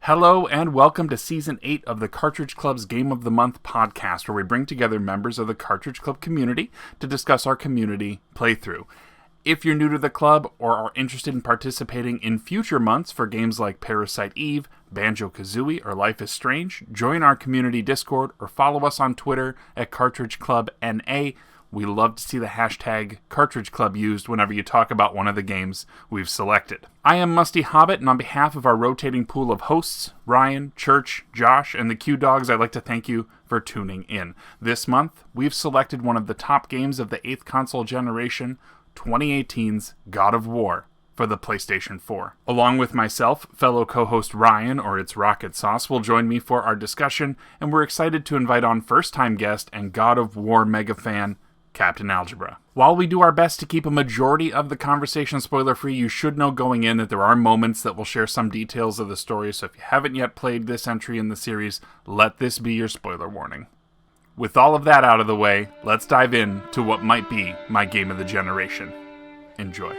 Hello and welcome to Season 8 of the Cartridge Club's Game of the Month podcast, where we bring together members of the Cartridge Club community to discuss our community playthrough. If you're new to the club or are interested in participating in future months for games like Parasite Eve, Banjo Kazooie, or Life is Strange, join our community Discord or follow us on Twitter at Cartridge Club NA. We love to see the hashtag Cartridge Club used whenever you talk about one of the games we've selected. I am Musty Hobbit, and on behalf of our rotating pool of hosts, Ryan, Church, Josh, and the Q Dogs, I'd like to thank you for tuning in. This month, we've selected one of the top games of the 8th console generation, 2018's God of War, for the PlayStation 4. Along with myself, fellow co-host Ryan, or ItsRocketSauce, will join me for our discussion, and we're excited to invite on first-time guest and God of War mega fan, Captain Algebra. While we do our best to keep a majority of the conversation spoiler-free, you should know going in that there are moments that will share some details of the story, so if you haven't yet played this entry in the series, let this be your spoiler warning. With all of that out of the way, let's dive in to what might be my game of the generation. Enjoy.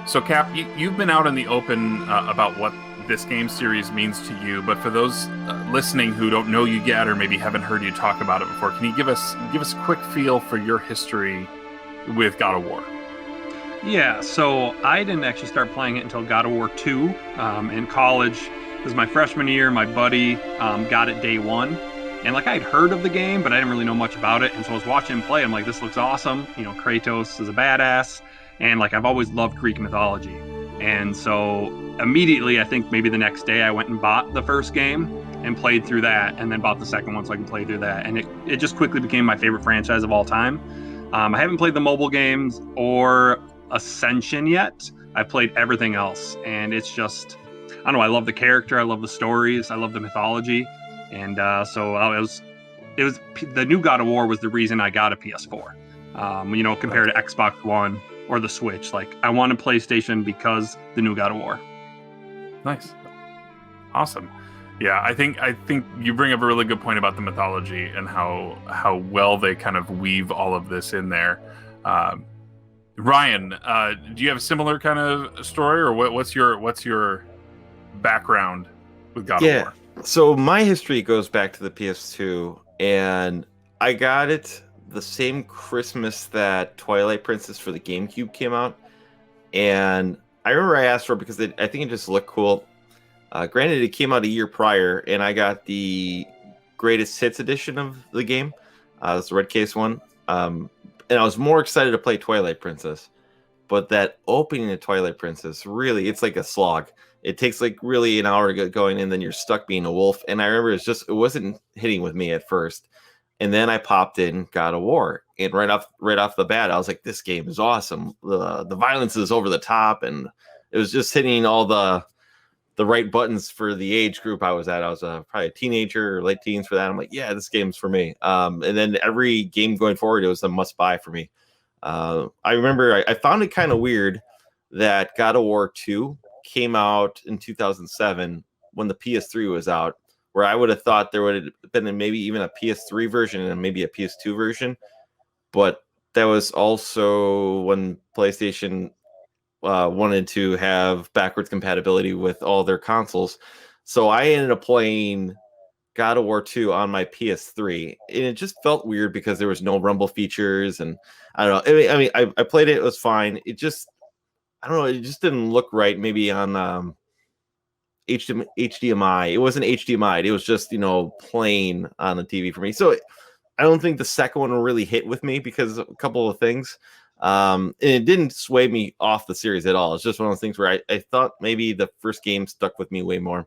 So, Cap, you've been out in the open about what this game series means to you, but for those listening who don't know you yet or maybe haven't heard you talk about it before, can you give us a quick feel for your history with God of War? Yeah, so I didn't actually start playing it until God of War 2 in college. It was my freshman year. My buddy got it day one. And I'd heard of the game, but I didn't really know much about it. And so I was watching him play. I'm like, this looks awesome. Kratos is a badass. And I've always loved Greek mythology. And so immediately, I think maybe the next day, I went and bought the first game and played through that, and then bought the second one so I can play through that. And it just quickly became my favorite franchise of all time. I haven't played the mobile games or Ascension yet. I've played everything else. And it's just, I don't know, I love the character. I love the stories. I love the mythology. And so it was the new God of War was the reason I got a PS4, compared to Xbox One or the Switch. I wanted PlayStation because the new God of War. Nice. Awesome. Yeah, I think you bring up a really good point about the mythology and how well they kind of weave all of this in there. Ryan, do you have a similar kind of story, or what's your background with God of War? So my history goes back to the PS2, and I got it the same Christmas that Twilight Princess for the GameCube came out. And I remember I asked for it because I think it just looked cool. Granted, it came out a year prior, and I got the Greatest Hits edition of the game. That's the red case one. And I was more excited to play Twilight Princess. But that opening of Twilight Princess, really, it's like a slog. It takes really an hour to get going, and then you're stuck being a wolf. And I remember it wasn't hitting with me at first. And then I popped in God of War, and right off the bat, I was like, "This game is awesome. The violence is over the top, and it was just hitting all the right buttons for the age group I was at. I was probably a teenager or late teens for that. I'm like, yeah, this game's for me. And then every game going forward, it was a must buy for me. I remember I found it kind of weird that God of War 2 came out in 2007 when the PS3 was out, where I would have thought there would have been maybe even a PS3 version and maybe a PS2 version. But that was also when PlayStation wanted to have backwards compatibility with all their consoles. So I ended up playing God of War 2 on my PS3, and it just felt weird because there was no rumble features, and I don't know. I played it; it was fine. It just, I don't know, it just didn't look right. Maybe on HDMI, it wasn't HDMI. It was just playing on the TV for me. So I don't think the second one will really hit with me because of a couple of things. And it didn't sway me off the series at all. It's just one of those things where I thought maybe the first game stuck with me way more.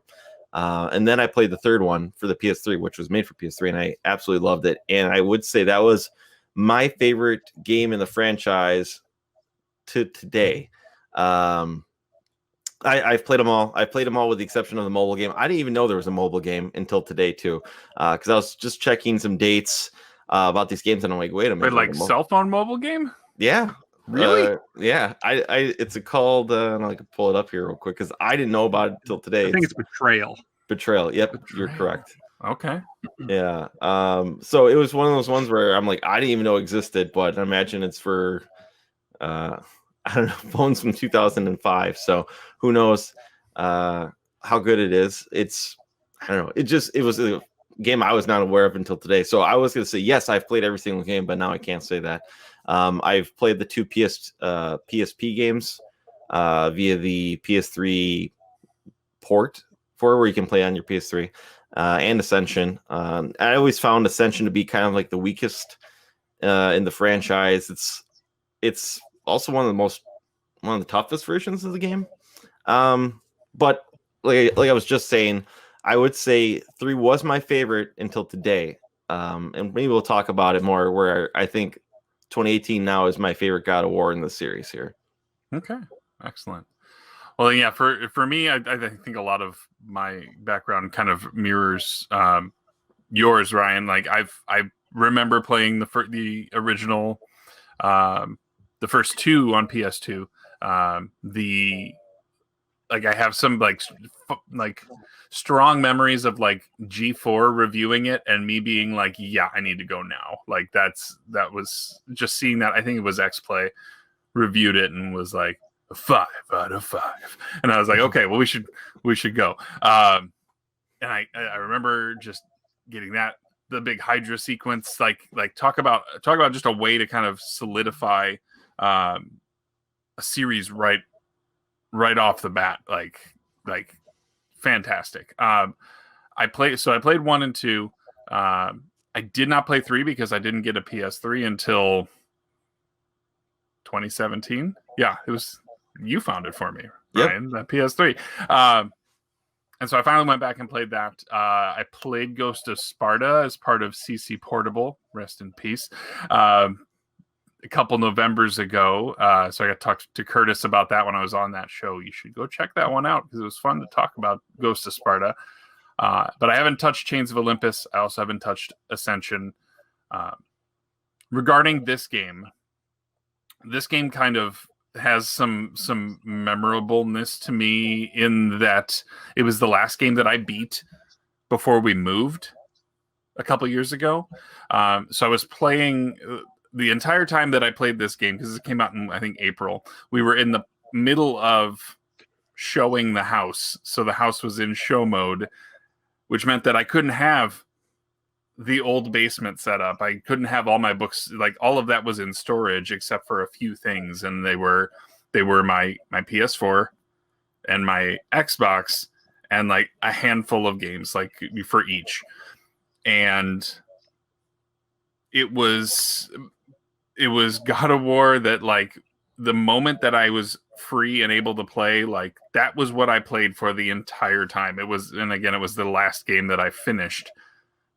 And then I played the third one for the PS3, which was made for PS3, and I absolutely loved it. And I would say that was my favorite game in the franchise to today. I've played them all. I played them all with the exception of the mobile game. I didn't even know there was a mobile game until today too, because I was just checking some dates about these games, and I'm like, wait a minute, like cell phone mobile game? Yeah, really? Yeah. It's called. And I can pull it up here real quick because I didn't know about it until today. I think it's Betrayal. Betrayal. Yep, You're correct. Okay. Yeah. So it was one of those ones where I'm like, I didn't even know existed, but I imagine it's for I don't know, phones from 2005. So who knows how good it is. I don't know. It was a game I was not aware of until today. So I was going to say, yes, I've played every single game, but now I can't say that. I've played the two PSP games via the PS3 port where you can play on your PS3 and Ascension. I always found Ascension to be kind of like the weakest in the franchise. It's also one of the toughest versions of the game. But like I was just saying, I would say 3 was my favorite until today. And maybe we'll talk about it more, where I think 2018 now is my favorite God of War in the series here. Okay, excellent. Well, yeah, for me, I think a lot of my background kind of mirrors yours, Ryan. Like I remember playing the original, the first 2 on PS2. I have some like strong memories of like G4 reviewing it and me being like, yeah, I need to go now. Like that was just seeing that. I think it was XPlay reviewed it and was like 5 out of 5, and I was like, okay, well we should go. And I remember just getting the big Hydra sequence, like talk about just a way to kind of solidify a series right off the bat, like fantastic. I played 1 and 2. I did not play 3 because I didn't get a PS3 until 2017. Yeah, it was, you found it for me, Ryan, that PS3. And so I finally went back and played that. I played Ghost of Sparta as part of CC Portable, rest in peace, a couple Novembers ago. So I got to talk to Curtis about that when I was on that show. You should go check that one out because it was fun to talk about Ghost of Sparta. But I haven't touched Chains of Olympus. I also haven't touched Ascension. Regarding this game kind of has some memorableness to me in that it was the last game that I beat before we moved a couple years ago. So I was playing the entire time that I played this game, because it came out in, I think, April. We were in the middle of showing the house. So the house was in show mode, which meant that I couldn't have the old basement set up. I couldn't have all my books, like all of that was in storage except for a few things, and they were my PS4 and my Xbox and like a handful of games like for each. And it was God of War that, like, the moment that I was free and able to play, like, that was what I played for the entire time. It was the last game that I finished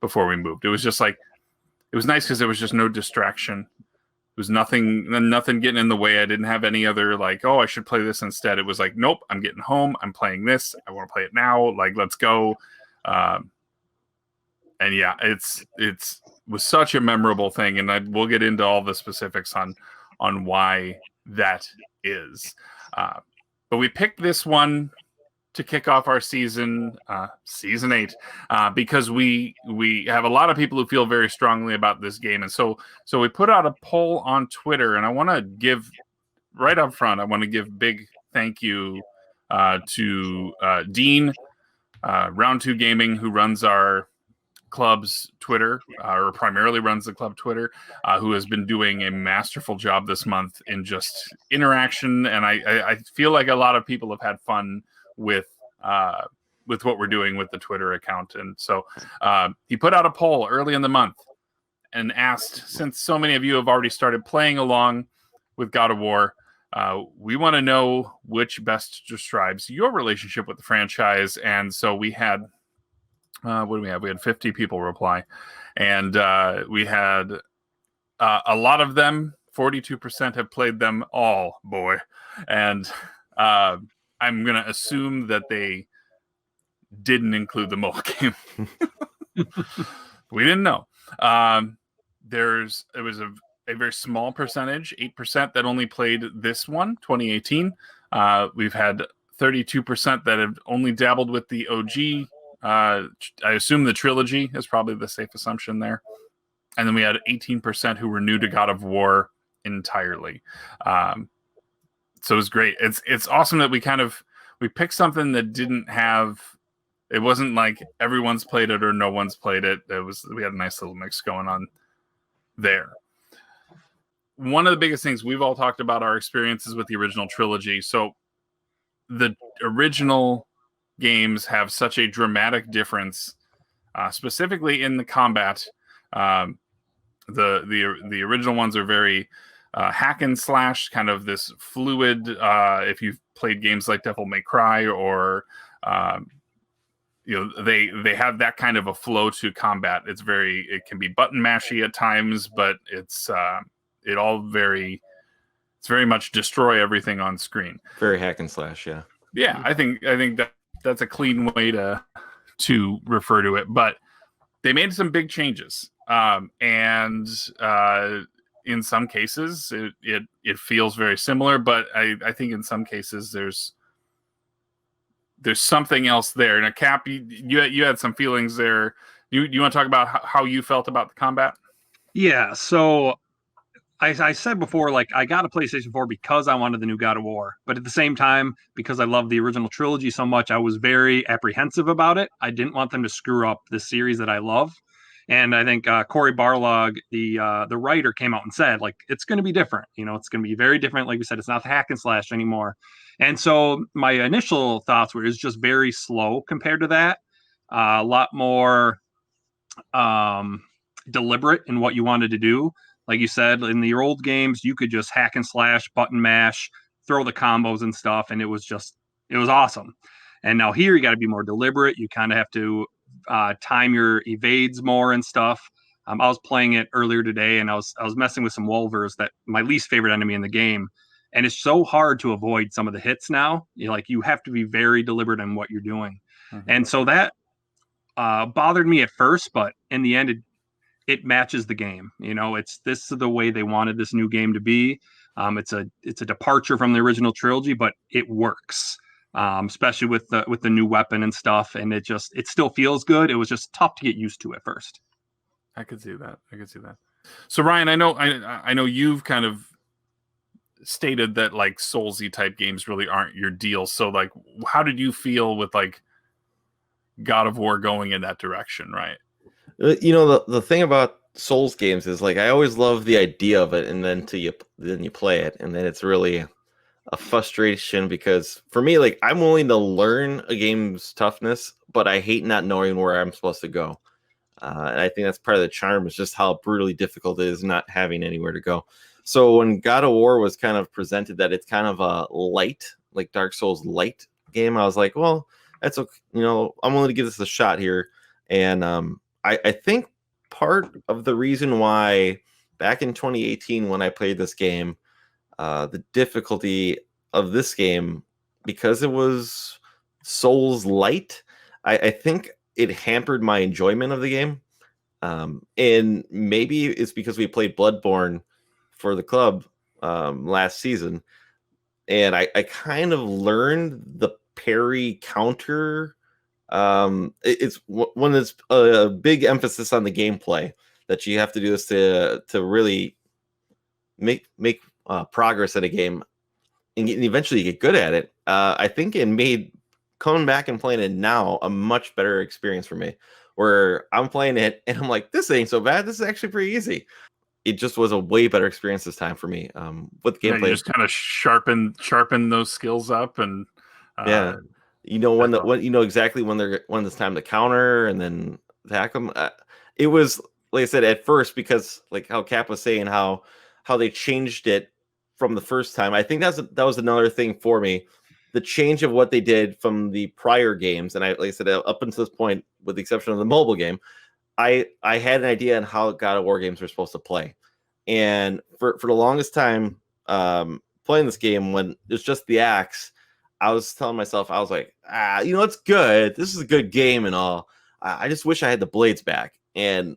before we moved. It was just like, it was nice because there was just no distraction. It was nothing getting in the way. I didn't have any other like, oh, I should play this instead. It was like, nope, I'm getting home. I'm playing this. I want to play it now. Like, let's go. And yeah, it was such a memorable thing. And we'll get into all the specifics on why that is. But we picked this one to kick off our season 8, because we have a lot of people who feel very strongly about this game. And so we put out a poll on Twitter, and I want to give right up front, I want to give big thank you to Dean, Round 2 Gaming, who runs our club's Twitter, or primarily runs the club Twitter, who has been doing a masterful job this month in just interaction. And I feel like a lot of people have had fun with what we're doing with the Twitter account. And so he put out a poll early in the month and asked, since so many of you have already started playing along with God of War, we want to know which best describes your relationship with the franchise. And so we had what do we have? We had 50 people reply, and we had a lot of them. 42% have played them all, boy, and I'm gonna assume that they didn't include the mobile game. We didn't know. It was a very small percentage, 8% that only played this one, 2018. We've had 32% that have only dabbled with the OG. I assume the trilogy is probably the safe assumption there. And then we had 18% who were new to God of War entirely. So it was great. It's awesome that we picked something that didn't have. It wasn't like everyone's played it or no one's played it. We had a nice little mix going on there. One of the biggest things we've all talked about our experiences with the original trilogy. So the original games have such a dramatic difference, specifically in the combat. The original ones are very hack and slash, kind of this fluid. If you've played games like Devil May Cry or they have that kind of a flow to combat. It can be button mashy at times, but it's very much destroy everything on screen. Very hack and slash, yeah. Yeah, I think that's a clean way to refer to it. But they made some big changes, and in some cases it feels very similar. But I think in some cases there's something else there. And Cap, you had some feelings there. You want to talk about how you felt about the combat? Yeah, so I said before, like, I got a PlayStation 4 because I wanted the new God of War. But at the same time, because I love the original trilogy so much, I was very apprehensive about it. I didn't want them to screw up the series that I love. And I think Cory Barlog, the writer, came out and said, like, it's going to be different. It's going to be very different. Like we said, it's not the hack and slash anymore. And so my initial thoughts were it's just very slow compared to that. A lot more deliberate in what you wanted to do. Like you said, in the old games, you could just hack and slash, button mash, throw the combos and stuff, and it was awesome. And now here you got to be more deliberate. You kind of have to time your evades more and stuff. I was playing it earlier today, and I was messing with some Wolvers, that my least favorite enemy in the game, and it's so hard to avoid some of the hits now. You have to be very deliberate in what you're doing, and so that bothered me at first, but in the end, it matches the game. This is the way they wanted this new game to be. It's a departure from the original trilogy, but it works. Especially with the new weapon and stuff, and it still feels good. It was just tough to get used to at first. I could see that. So Ryan, I know you've kind of stated that like Soulsy type games really aren't your deal. So like, how did you feel with like God of War going in that direction, right? The thing about Souls games is like I always love the idea of it, and then you play it, and then it's really a frustration because for me, like, I'm willing to learn a game's toughness, but I hate not knowing where I'm supposed to go. And I think that's part of the charm, is just how brutally difficult it is not having anywhere to go. So when God of War was kind of presented that it's kind of a light, like Dark Souls light game, I was like, well, that's okay. I'm willing to give this a shot here. And I think part of the reason why back in 2018, when I played this game, the difficulty of this game, because it was Souls light, I think it hampered my enjoyment of the game. And maybe it's because we played Bloodborne for the club last season, and I kind of learned the parry counter. It's when it's a big emphasis on the gameplay that you have to do this to really make progress in a game, and eventually you get good at it. I think it made coming back and playing it now a much better experience for me, where I'm playing it and I'm like, this ain't so bad. This is actually pretty easy. It just was a way better experience this time for me. With gameplay, you just kind of sharpen those skills up, and when exactly when it's time to counter and then attack them. It was, like I said, at first, because like how Cap was saying how they changed it from the first time. I think that was another thing for me. the change of what they did from the prior games, and like I said, up until this point, with the exception of the mobile game, I had an idea on how God of War games were supposed to play. And for the longest time, playing this game, when it's just the axe, I was telling myself, I was like, it's good. This is a good game and all. I just wish I had the blades back. And,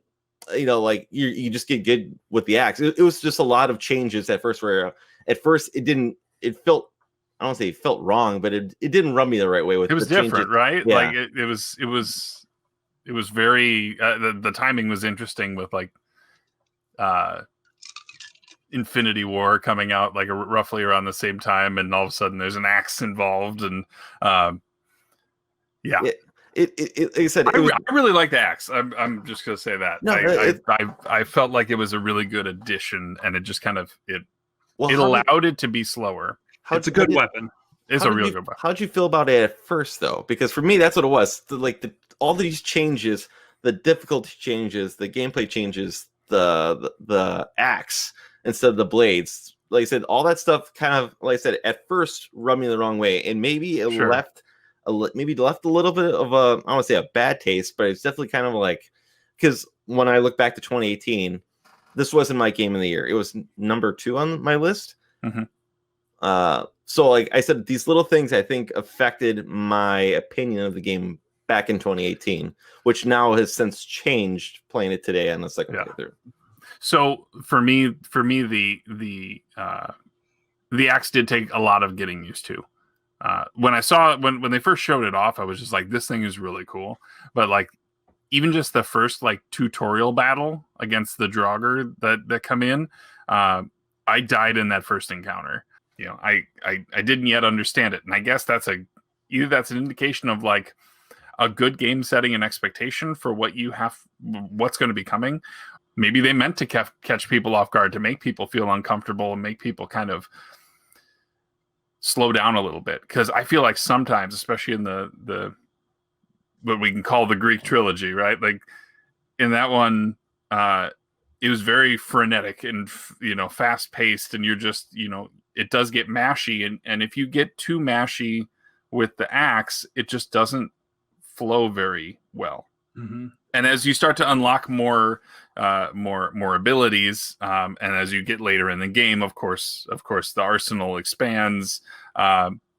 like you just get good with the axe. It was just a lot of changes at first where at first it felt, I don't want to say it felt wrong, but it didn't rub me the right way with it was different, changes. right? Yeah. Like it was very, the timing was interesting with like, Infinity War coming out like roughly around the same time, and all of a sudden there's an axe involved, and yeah. Like I said, I really like the axe. I'm just gonna say that. No, I felt like it was a really good addition, and it just kind of it allowed it to be slower. It's a good weapon. It's a real good weapon. How'd you feel about it at first, though? Because for me, that's what it was. All these changes, the difficulty changes, the gameplay changes, the axe instead of the blades. Like I said, all that stuff kind of, like I said, at first rubbed me the wrong way, and maybe it left a little bit of I don't want to say a bad taste, but it's definitely kind of like, because when I look back to 2018, this wasn't my game of the year. It was number 2 on my list. Mm-hmm. So like I said, these little things I think affected my opinion of the game back in 2018, which now has since changed playing it today on the second playthrough. So for me, the axe did take a lot of getting used to. When I saw it, when they first showed it off, I was just like, this thing is really cool. But like, even just the first like tutorial battle against the Draugr that come in, I died in that first encounter. I didn't yet understand it, and I guess that's either that's an indication of like a good game setting and expectation for what's going to be coming. Maybe they meant to catch people off guard, to make people feel uncomfortable and make people kind of slow down a little bit. Because I feel like sometimes, especially in the what we can call the Greek trilogy, right? Like in that one, it was very frenetic and fast paced, and you're just it does get mashy, and if you get too mashy with the axe, it just doesn't flow very well. Mm-hmm. And as you start to unlock more abilities, and as you get later in the game, of course, the arsenal expands.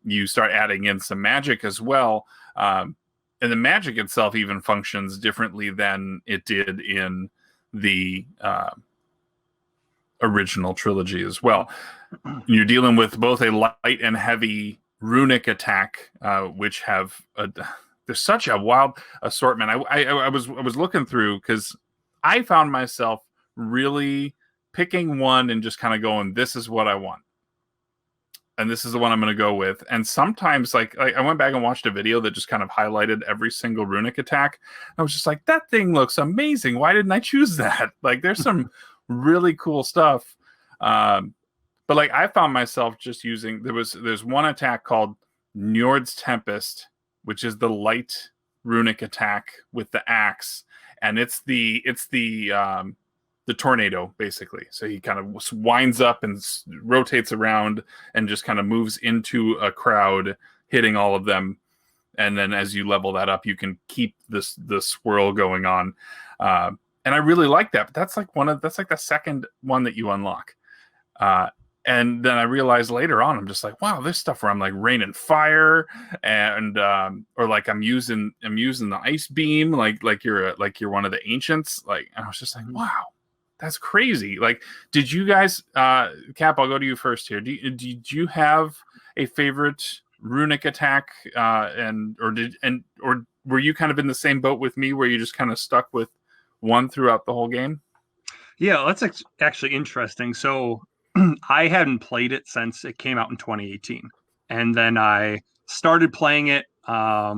You start adding in some magic as well, and the magic itself even functions differently than it did in the original trilogy as well. You're dealing with both a light and heavy runic attack, which have there's such a wild assortment. I was looking through, because I found myself really picking one and just kind of going, this is what I want, and this is the one I'm going to go with. And sometimes like I went back and watched a video that just kind of highlighted every single runic attack. I was just like, that thing looks amazing. Why didn't I choose that? Like there's some really cool stuff. But like I found myself just using, there's one attack called Njord's Tempest, which is the light runic attack with the axe, and it's the tornado basically. So he kind of winds up and rotates around and just kind of moves into a crowd, hitting all of them. And then as you level that up, you can keep the swirl going on. And I really like that. But that's like the second one that you unlock. And then I realized later on, I'm just like, wow, there's stuff where I'm like raining fire, and or like I'm using the ice beam, like you're one of the ancients. Like, and I was just like, wow, that's crazy. Like, did you guys, Cap? I'll go to you first here. Did you have a favorite runic attack, or were you kind of in the same boat with me, where you just kind of stuck with one throughout the whole game? Yeah, that's actually interesting. So I hadn't played it since it came out in 2018. And then I started playing it about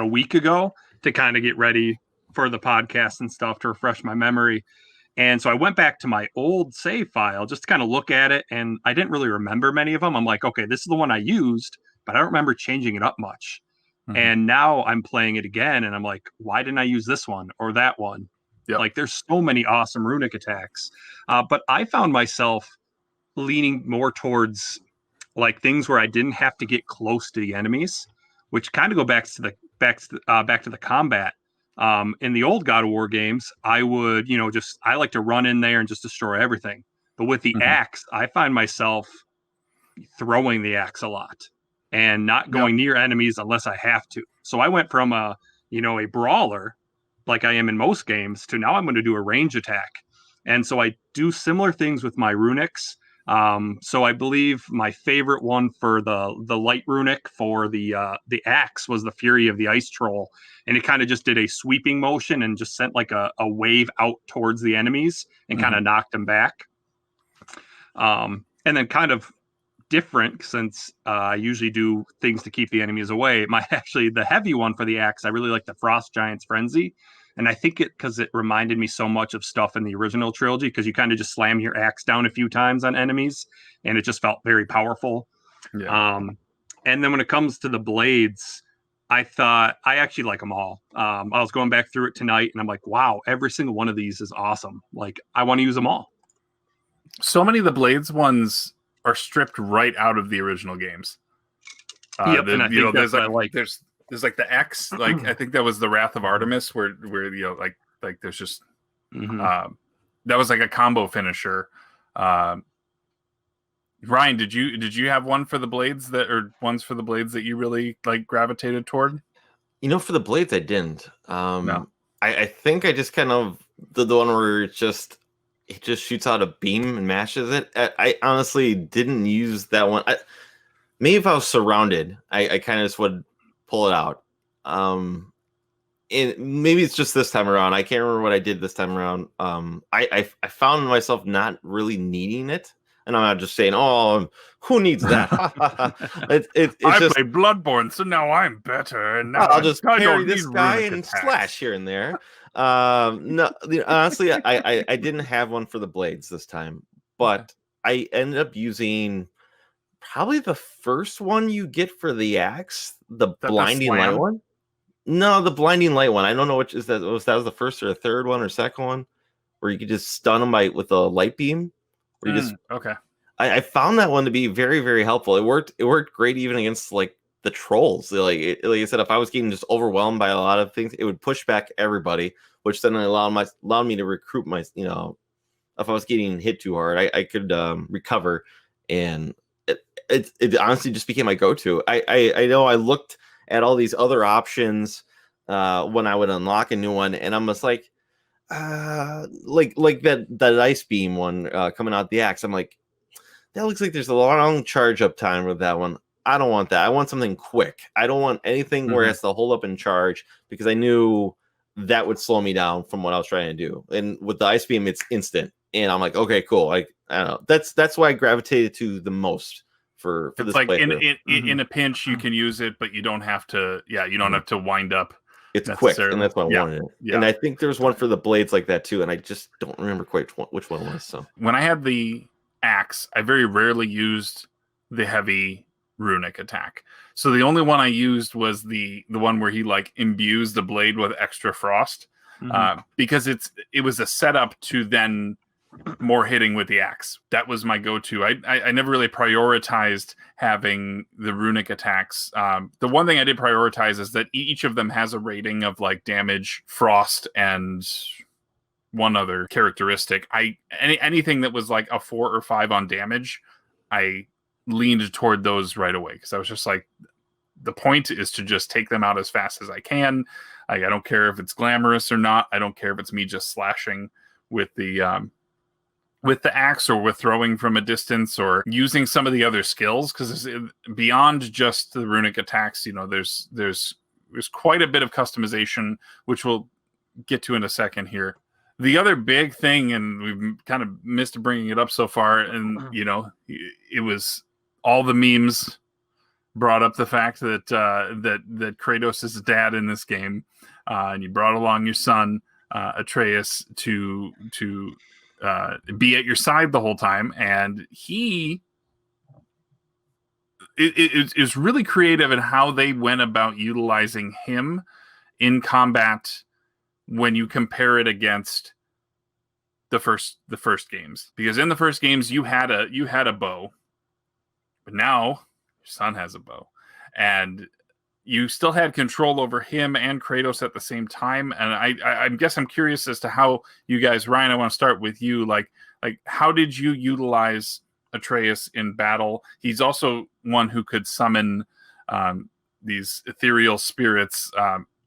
a week ago to kind of get ready for the podcast and stuff, to refresh my memory. And so I went back to my old save file just to kind of look at it. And I didn't really remember many of them. I'm like, okay, this is the one I used, but I don't remember changing it up much. Mm-hmm. And now I'm playing it again, and I'm like, why didn't I use this one or that one? Yep. Like, there's so many awesome runic attacks. But I found myself leaning more towards like things where I didn't have to get close to the enemies, which kind of go back to the combat. In the old God of War games, I would, I like to run in there and just destroy everything. But with the Mhm. axe, I find myself throwing the axe a lot and not Yep. going near enemies unless I have to. So I went from a brawler like I am in most games to now I'm going to do a range attack. And so I do similar things with my runics. So I believe my favorite one for the light runic for the axe was the Fury of the Ice Troll, and it kind of just did a sweeping motion and just sent like a wave out towards the enemies and kind of knocked them back. And then kind of different since I usually do things to keep the enemies away. The heavy one for the axe, I really like the Frost Giant's Frenzy. And I think because it reminded me so much of stuff in the original trilogy, because you kind of just slam your axe down a few times on enemies, and it just felt very powerful. Yeah. And then when it comes to the blades, I thought I actually like them all. I was going back through it tonight, and I'm like, wow, every single one of these is awesome. Like, I want to use them all. So many of the Blades ones are stripped right out of the original games. Yep, and I think that's what I like. There's like the X, like I think that was the Wrath of Artemis, where like there's just that was like a combo finisher. Ryan, did you have one for the blades ones for the blades that you really like gravitated toward? For the blades, I didn't. No. I think I just kind of the one where it just shoots out a beam and mashes it. I honestly didn't use that one. Maybe if I was surrounded, I kind of just would pull it out. And maybe it's just this time around. I can't remember what I did this time around. I found myself not really needing it. And I'm not just saying, oh, who needs that? I played Bloodborne, so now I'm better. And now I'll just parry this need guy runic and attacks. slash here and there. No, honestly, I didn't have one for the blades this time, but I ended up using probably the first one you get for the axe, the blinding light one. No, the blinding light one. I don't know which is that. Was the first or the third one or second one, where you could just stun them with a light beam. Where you just okay. I found that one to be very, very helpful. It worked great even against like the trolls. Like I said, if I was getting just overwhelmed by a lot of things, it would push back everybody, which then allowed me to recruit my. If I was getting hit too hard, I could recover, and it honestly just became my go-to. I know I looked at all these other options when I would unlock a new one, and I'm just like that ice beam one coming out the axe. I'm like, that looks like there's a long charge up time with that one. I don't want that. I want something quick. I don't want anything where it has to hold up and charge, because I knew that would slow me down from what I was trying to do. And with the ice beam, it's instant. And I'm like, okay, cool. I don't know. That's why I gravitated to the most for it's this like playthrough. in a pinch you can use it, but you don't have to. Yeah, you don't have to wind up. It's quick, and that's why I wanted it. Yeah. And I think there's one for the blades like that too, and I just don't remember quite which one it was. So when I had the axe, I very rarely used the heavy runic attack. So the only one I used was the one where he like imbues the blade with extra frost, because it was a setup to then more hitting with the axe. That was my go-to. I never really prioritized having the runic attacks. The one thing I did prioritize is that each of them has a rating of like damage, frost, and one other characteristic. Anything that was like a 4 or 5 on damage, I leaned toward those right away, because I was just like, the point is to just take them out as fast as I can. I don't care if it's glamorous or not. I don't care if it's me just slashing with the axe, or with throwing from a distance, or using some of the other skills, because beyond just the runic attacks, there's quite a bit of customization, which we'll get to in a second here. The other big thing, and we've kind of missed bringing it up so far, and it was all the memes brought up the fact that that Kratos is a dad in this game, and you brought along your son Atreus to be at your side the whole time, and he is really creative in how they went about utilizing him in combat when you compare it against the first games. Because in the first games you had a bow, But now your son has a bow, and you still had control over him and Kratos at the same time. And I guess I'm curious as to how you guys, Ryan, I want to start with you. Like how did you utilize Atreus in battle? He's also one who could summon these ethereal spirits.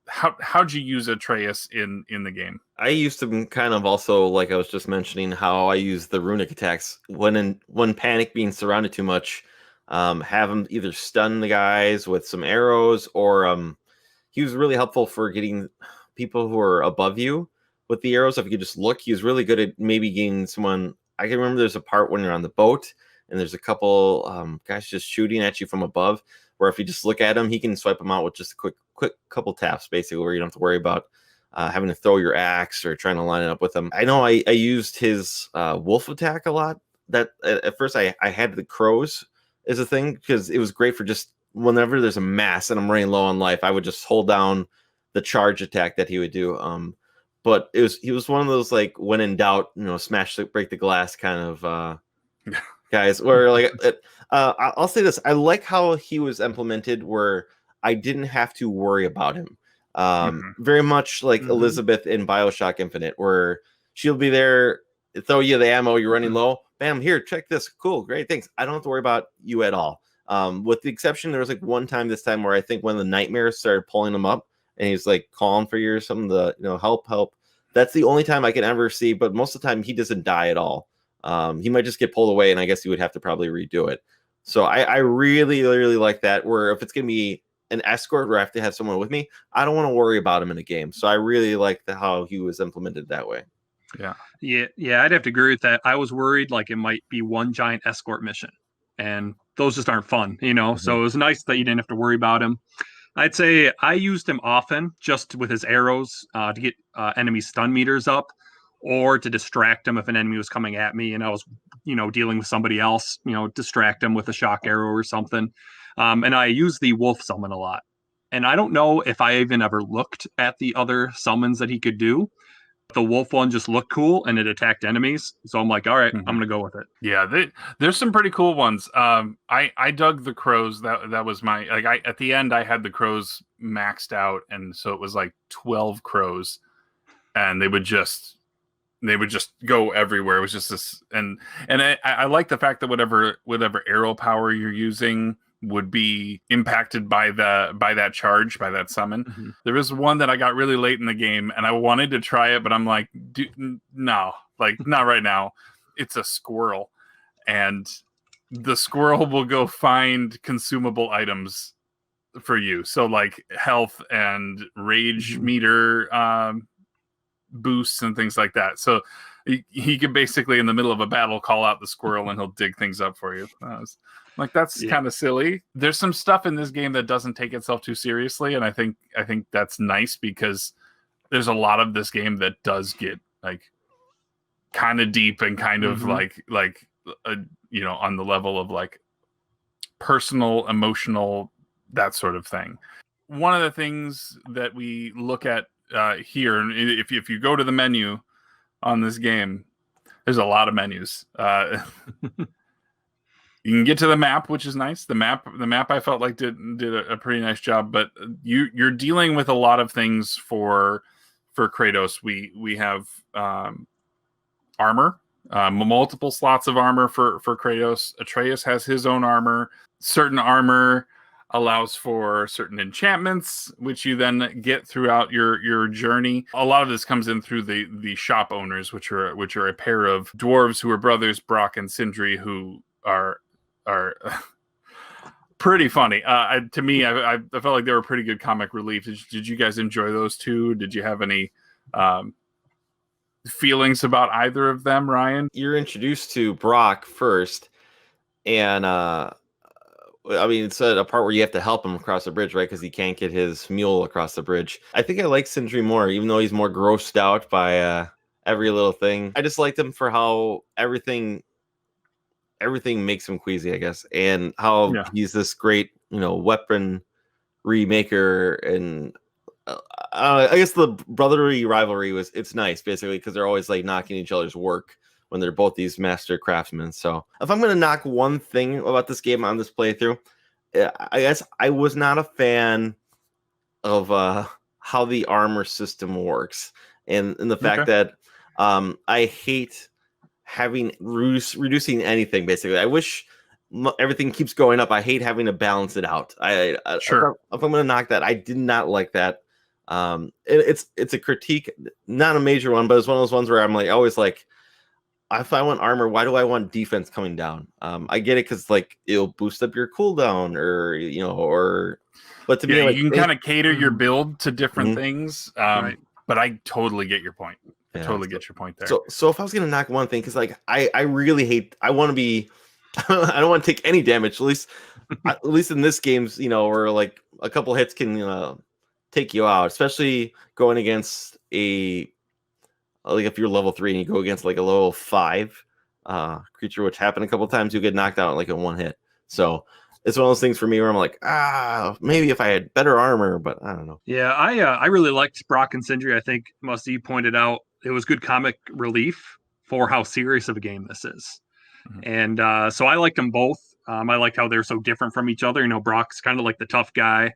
How'd you use Atreus in the game? I used to kind of also, like I was just mentioning, how I use the runic attacks when panic being surrounded too much. Have him either stun the guys with some arrows, or he was really helpful for getting people who are above you with the arrows. If you could just look, he was really good at maybe getting someone. I can remember there's a part when you're on the boat and there's a couple guys just shooting at you from above, where if you just look at him, he can swipe them out with just a quick couple taps, basically, where you don't have to worry about having to throw your axe or trying to line it up with him. I know I used his wolf attack a lot. That at first I had the crows is a thing, because it was great for just whenever there's a mass and I'm running low on life, I would just hold down the charge attack that he would do. But he was one of those, like, when in doubt, smash, break the glass kind of guys. Where like I'll say this, I like how he was implemented, where I didn't have to worry about him. Very much like Elizabeth in BioShock Infinite, where she'll be there, throw you the ammo, you're running low. Bam, here, check this. Cool, great, thanks. I don't have to worry about you at all. With the exception, there was like one time this time where I think when the nightmares started pulling him up and he's like calling for you or something, help. That's the only time I can ever see, but most of the time he doesn't die at all. He might just get pulled away, and I guess you would have to probably redo it. So I really, really like that, where if it's going to be an escort where I have to have someone with me, I don't want to worry about him in a game. So I really like how he was implemented that way. Yeah, I'd have to agree with that. I was worried like it might be one giant escort mission, and those just aren't fun, So it was nice that you didn't have to worry about him. I'd say I used him often just with his arrows to get enemy stun meters up, or to distract him if an enemy was coming at me and I was, dealing with somebody else, distract him with a shock arrow or something. And I use the wolf summon a lot. And I don't know if I even ever looked at the other summons that he could do. The wolf one just looked cool and it attacked enemies. So I'm like, all right, I'm going to go with it. Yeah, there's some pretty cool ones. I dug the crows. That was my, at the end I had the crows maxed out. And so it was like 12 crows, and they would just go everywhere. It was just this. And I like the fact that whatever arrow power you're using would be impacted by that charge, by that summon. There was one that I got really late in the game and I wanted to try it, but I'm like, no, like not right now. It's a squirrel, and the squirrel will go find consumable items for you. So like health and rage meter boosts and things like that. So he could basically, in the middle of a battle, call out the squirrel and he'll dig things up for you. That's kind of silly. There's some stuff in this game that doesn't take itself too seriously, and I think that's nice, because there's a lot of this game that does get like kind of deep and kind of like on the level of like personal, emotional, that sort of thing. One of the things that we look at here, and if you go to the menu on this game, there's a lot of menus. You can get to the map, which is nice. The map I felt like did a pretty nice job, but you're dealing with a lot of things for Kratos. We have armor, multiple slots of armor for Kratos. Atreus has his own armor. Certain armor allows for certain enchantments, which you then get throughout your journey. A lot of this comes in through the shop owners, which are a pair of dwarves who are brothers, Brock and Sindri, who are pretty funny. To me, I felt like they were pretty good comic relief. Did you guys enjoy those two? Did you have any feelings about either of them, Ryan? You're introduced to Brock first, and it's a part where you have to help him across the bridge, right? Because he can't get his mule across the bridge. I think I like Sindri more, even though he's more grossed out by every little thing. I just liked him for how everything makes him queasy, I guess, and how he's this great, weapon remaker. And I guess the brotherly rivalry it's nice, basically, because they're always like knocking each other's work when they're both these master craftsmen. So if I'm going to knock one thing about this game on this playthrough, I guess I was not a fan of how the armor system works, and the fact that I hate having reducing anything. Basically, I wish everything keeps going up. I hate having to balance it out. Sure. If I'm going to knock that, I did not like that. It's a critique, not a major one, but it's one of those ones where I'm like always like, if I want armor, why do I want defense coming down? I get it because like it'll boost up your cooldown, or but to me, like, you can kind of cater your build to different things. Right. But I totally get your point. I Yeah. totally get your point there. So if I was gonna knock one thing, because like I really hate, I want to be, I don't want to take any damage. At least in this game's, where like a couple hits can take you out, especially going against like if you're level 3 and you go against like a level 5 creature, which happened a couple times, you get knocked out like in one hit. So it's one of those things for me where I'm like, maybe if I had better armor, but I don't know. Yeah, I really liked Brock and Sindri. I think Musty pointed out it was good comic relief for how serious of a game this is. And so I liked them both. I liked how they're so different from each other. Brock's kind of like the tough guy,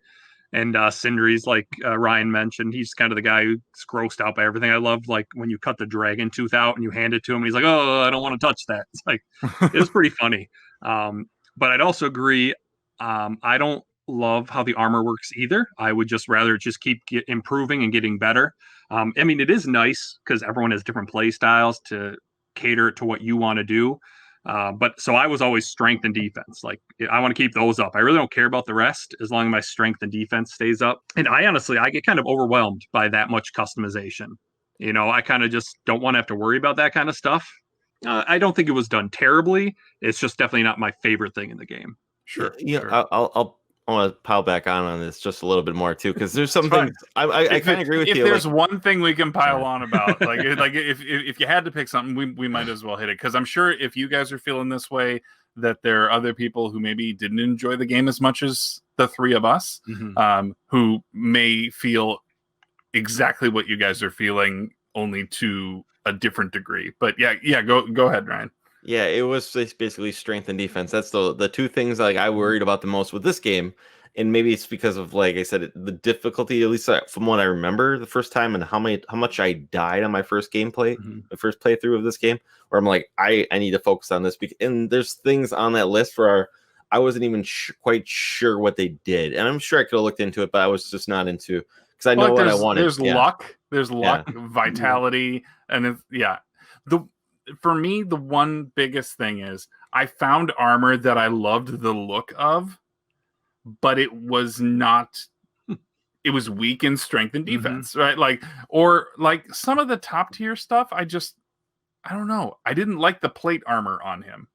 and Sindri's like Ryan mentioned, he's kind of the guy who's grossed out by everything. I love like when you cut the dragon tooth out and you hand it to him, and he's like, "Oh, I don't want to touch that." It's like it was pretty funny. But I'd also agree. I don't love how the armor works either. I would just rather just keep improving and getting better. It is nice because everyone has different play styles to cater to what you want to do. But so I was always strength and defense. Like I want to keep those up. I really don't care about the rest as long as my strength and defense stays up. And I get kind of overwhelmed by that much customization. I kind of just don't want to have to worry about that kind of stuff. I don't think it was done terribly. It's just definitely not my favorite thing in the game. Sure. Sure. I want to pile back on this just a little bit more too, because there's some things I kind of agree with you. If there's one thing we can pile on about, like if you had to pick something, we might as well hit it, because I'm sure if you guys are feeling this way, that there are other people who maybe didn't enjoy the game as much as the three of us, who may feel exactly what you guys are feeling, only to a different degree. But yeah, go ahead, Ryan. Yeah, it was basically strength and defense. That's the two things like I worried about the most with this game. And maybe it's because of, like I said, the difficulty, at least from what I remember the first time, and how much I died on my first gameplay, the first playthrough of this game, where I'm like, I need to focus on this. And there's things on that list where I wasn't even quite sure what they did. And I'm sure I could have looked into it, but I was just not into, because I know what I wanted. There's luck, vitality, and for me, the one biggest thing is I found armor that I loved the look of, but it was weak in strength and defense, right? Or some of the top tier stuff, I don't know. I didn't like the plate armor on him.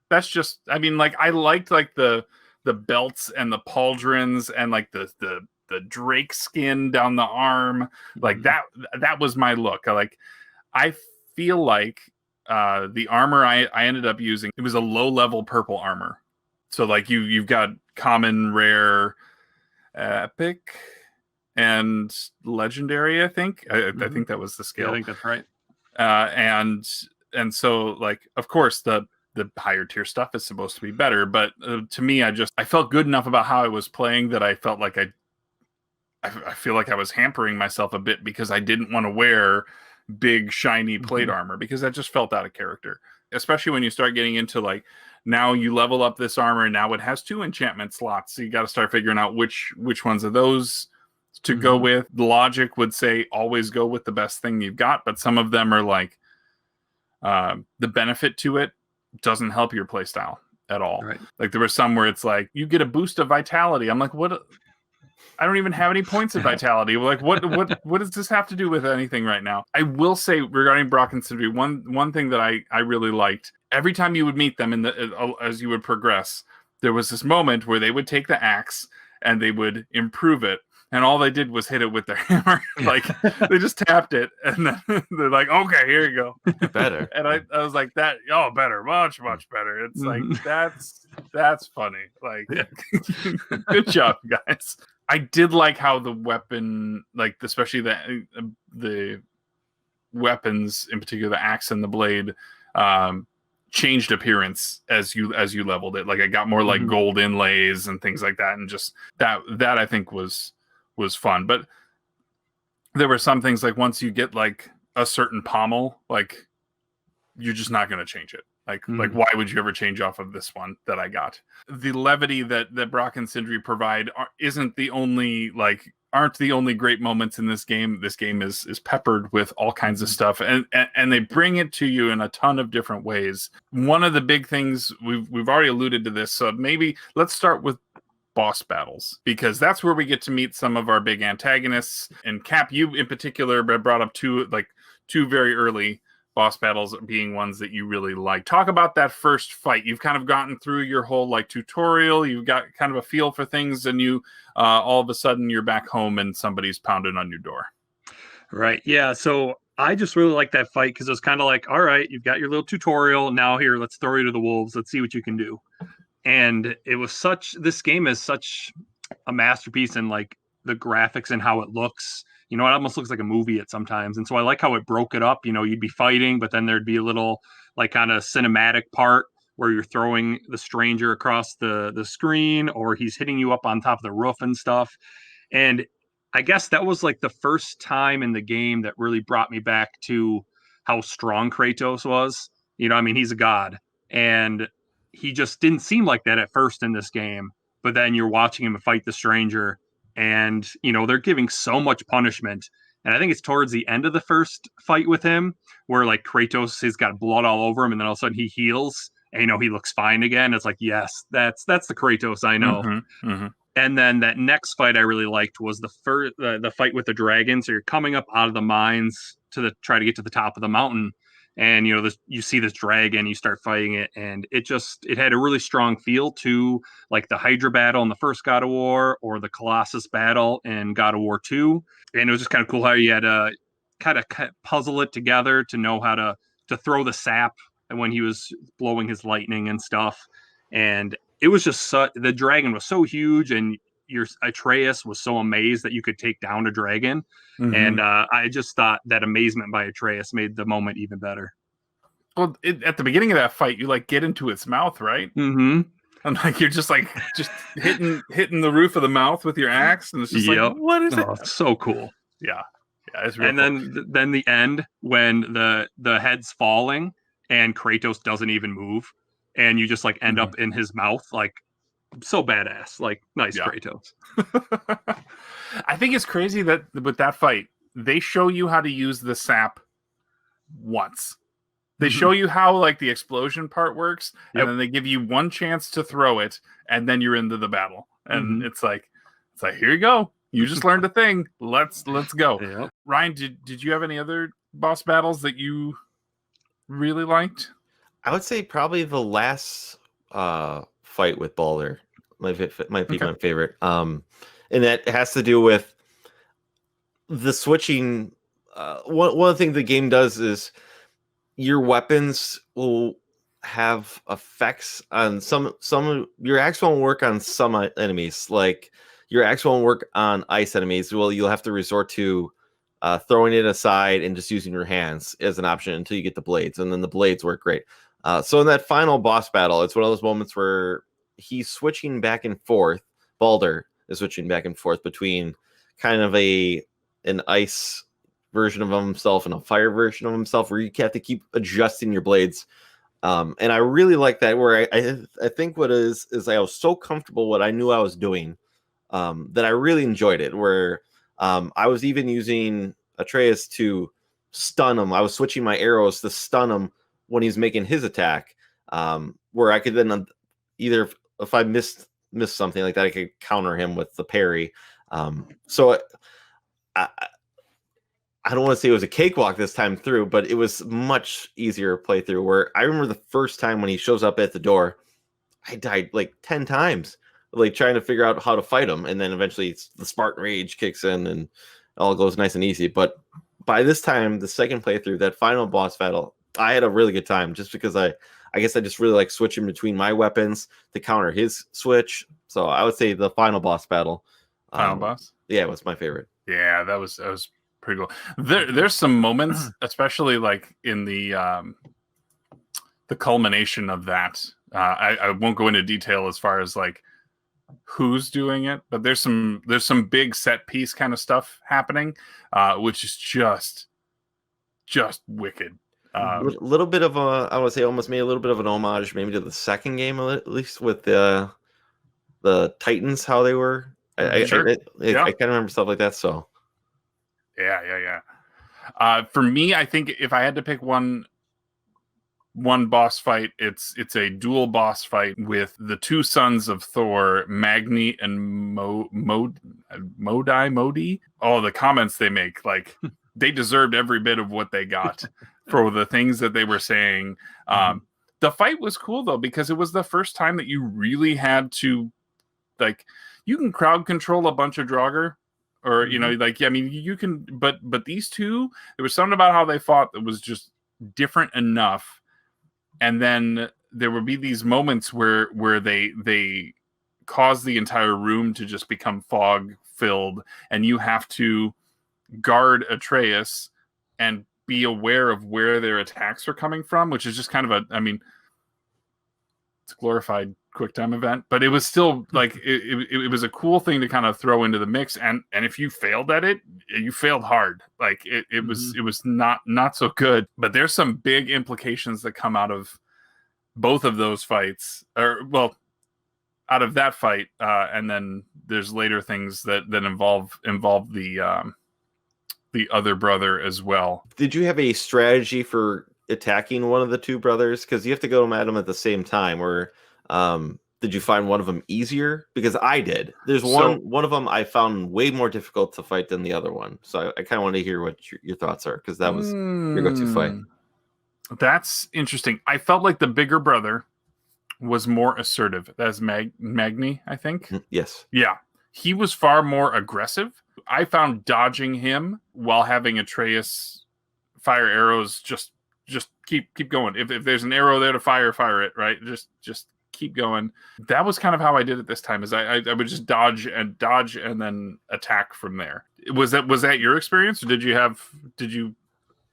That's just, I liked the belts and the pauldrons and the Drake skin down the arm. That was my look. I feel like the armor I ended up using, it was a low level purple armor. So you've got common, rare, epic, and legendary. I think I think that was the scale. Yeah, I think that's right. And so of course the higher tier stuff is supposed to be better, but to me I felt good enough about how I was playing that I felt like I feel like I was hampering myself a bit, because I didn't want to wear big shiny plate armor, because that just felt out of character, especially when you start getting into now you level up this armor and now it has 2 enchantment slots, so you got to start figuring out which ones of those to go with. The logic would say always go with the best thing you've got, but some of them are the benefit to it doesn't help your play style at all. Right. There was some where it's you get a boost of vitality. I'm like, what? I don't even have any points of vitality. What does this have to do with anything right now? I will say regarding Brock and Sindri, one thing that I really liked, every time you would meet them as you would progress, there was this moment where they would take the axe and they would improve it, and all they did was hit it with their hammer. They just tapped it, and then they're like, okay, here you go. Better. And I was like, that, better, much better. It's that's funny. Good job, guys. I did like how the weapon, especially the weapons, in particular the axe and the blade, changed appearance as you leveled it. Like it got more like gold inlays and things like that, and just that I think was fun. But there were some things like once you get like a certain pommel, like you're just not going to change it. Like why would you ever change off of this one that I got? The levity that Brock and Sindri provide aren't the only great moments in this game. This game is peppered with all kinds of stuff, and they bring it to you in a ton of different ways. One of the big things we've already alluded to this, so maybe let's start with boss battles, because that's where we get to meet some of our big antagonists. And Cap, you in particular brought up two very early boss battles being ones that you really like. Talk about that first fight. You've kind of gotten through your whole like tutorial. You've got kind of a feel for things, and you all of a sudden you're back home and somebody's pounding on your door. Right. Yeah. So I just really like that fight because it was kind of like, all right, you've got your little tutorial. Now here, let's throw you to the wolves. Let's see what you can do. And it was this game is such a masterpiece in like the graphics and how it looks. It almost looks like a movie at sometimes. And so I like how it broke it up. You'd be fighting, but then there'd be a little like kind of cinematic part where you're throwing the stranger across the screen, or he's hitting you up on top of the roof and stuff. And I guess that was like the first time in the game that really brought me back to how strong Kratos was. He's a god, and he just didn't seem like that at first in this game. But then you're watching him fight the stranger, and they're giving so much punishment. And I think it's towards the end of the first fight with him where like Kratos has got blood all over him, and then all of a sudden he heals and he looks fine again. It's like, yes, that's the Kratos I know. And then that next fight I really liked was the fight with the dragon. So you're coming up out of the mines to try to get to the top of the mountain, and you see this dragon, you start fighting it, and it had a really strong feel to like the Hydra battle in the first God of War, or the Colossus battle in God of War 2. And it was just kind of cool how you had to kind of puzzle it together to know how to throw the sap when he was blowing his lightning and stuff. And it was just the dragon was so huge, and your Atreus was so amazed that you could take down a dragon. And I just thought that amazement by Atreus made the moment even better. Well, at the beginning of that fight, you like get into its mouth, right? And like you're just hitting the roof of the mouth with your axe, and it's just like, what is it? It's so cool. Yeah, it's real and cool. then the end when the head's falling and Kratos doesn't even move, and you just like end up in his mouth, like so badass. Like nice, Kratos. I think it's crazy that with that fight, they show you how to use the sap once. They show you how like the explosion part works, and then they give you one chance to throw it, and then you're into the battle. And it's like here you go. You just learned a thing. Let's go. Yep. Ryan, did you have any other boss battles that you really liked? I would say probably the last fight with Baldur might be my favorite. And that has to do with the switching. One of the things the game does is your weapons will have effects on some. Your axe won't work on some enemies. Like your axe won't work on ice enemies. Well, you'll have to resort to throwing it aside and just using your hands as an option until you get the blades, and then the blades work great. So in that final boss battle, it's one of those moments where he's switching back and forth. Baldur is switching back and forth between kind of an ice version of himself and a fire version of himself, where you have to keep adjusting your blades. And I really like that, where I think what is I was so comfortable what I knew I was doing, that I really enjoyed it, where I was even using Atreus to stun him. I was switching my arrows to stun him when he's making his attack, where I could then either, if I missed something like that, I could counter him with the parry. So I don't want to say it was a cakewalk this time through, but it was much easier playthrough, where I remember the first time when he shows up at the door, I died like 10 times, like trying to figure out how to fight him. And then eventually the Spartan rage kicks in and it all goes nice and easy. But by this time, the second playthrough, that final boss battle, I had a really good time, just because I guess I just really like switching between my weapons to counter his switch. So I would say the final boss battle. Final boss? Yeah, it was my favorite. Yeah, that was pretty cool. There's some moments, especially like in the culmination of that. I won't go into detail as far as like who's doing it, but there's some big set piece kind of stuff happening, which is just wicked. A little bit of a, I would say, almost made a little bit of an homage, maybe to the second game, at least with the Titans, how they were. Sure. I kind of remember stuff like that. So, yeah. For me, I think if I had to pick one boss fight, it's a dual boss fight with the two sons of Thor, Magni and Modi. Oh, the comments they make, like they deserved every bit of what they got for the things that they were saying. The fight was cool though, because it was the first time that you really had to, like, you can crowd control a bunch of Draugr, or you know, like, I mean, you can, but these two, there was something about how they fought that was just different enough. And then there would be these moments where they cause the entire room to just become fog filled, and you have to guard Atreus and be aware of where their attacks are coming from, which is just kind of it's a glorified QuickTime event, but it was still like it was a cool thing to kind of throw into the mix. And if you failed at it, you failed hard. Like it was not so good. But there's some big implications that come out of both of those fights, or well, out of that fight, and then there's later things that involve the other brother as well. Did you have a strategy for attacking one of the two brothers? Because you have to go at them at the same time. Or did you find one of them easier? Because I did. There's one of them I found way more difficult to fight than the other one. So I kind of want to hear what your thoughts are, because that was your go-to fight. That's interesting. I felt like the bigger brother was more assertive. That's Magni, I think. Yes. Yeah. He was far more aggressive. I found dodging him while having Atreus fire arrows, just keep going. If there's an arrow there to fire it, right? Just keep going. That was kind of how I did it this time, is I would just dodge and then attack from there. Was that your experience, or did you?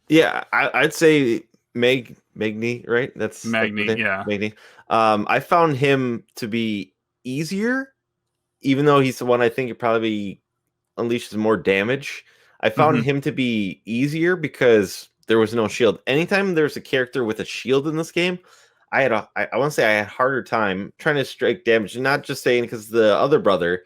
Yeah, I'd say Magni, right? That's Magni, yeah. Magni. I found him to be easier, even though he's the one I think it probably unleashes more damage. I found him to be easier because there was no shield. Anytime there's a character with a shield in this game, I want to say I had a harder time trying to strike damage. Not just saying because the other brother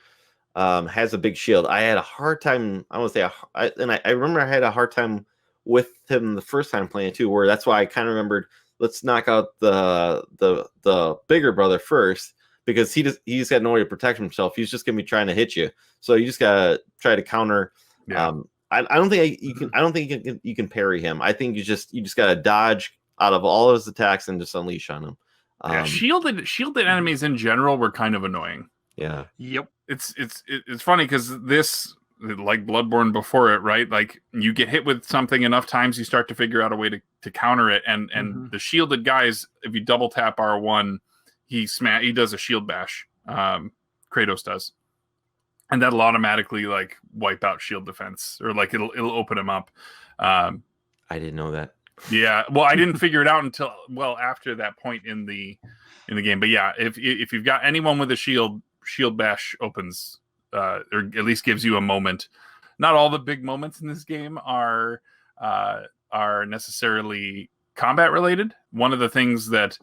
has a big shield. I had a hard time. I want to say, I remember I had a hard time with him the first time playing too. Where that's why I kind of remembered, let's knock out the bigger brother first, because he's got no way to protect himself. He's just gonna be trying to hit you. So you just gotta try to counter. Yeah. I don't think you can. I don't think you can parry him. I think you just gotta dodge out of all of his attacks and just unleash on him. Shielded enemies in general were kind of annoying. Yeah. Yep. It's funny because this, like Bloodborne before it, right? Like you get hit with something enough times, you start to figure out a way to counter it. And the shielded guys, if you double tap R1, he does a shield bash. Kratos does. And that'll automatically like wipe out shield defense, or like it'll open him up. I didn't know that. Yeah, well, I didn't figure it out until after that point in the game. But yeah, if you've got anyone with a shield bash opens, or at least gives you a moment. Not all the big moments in this game are necessarily combat related. One of the things that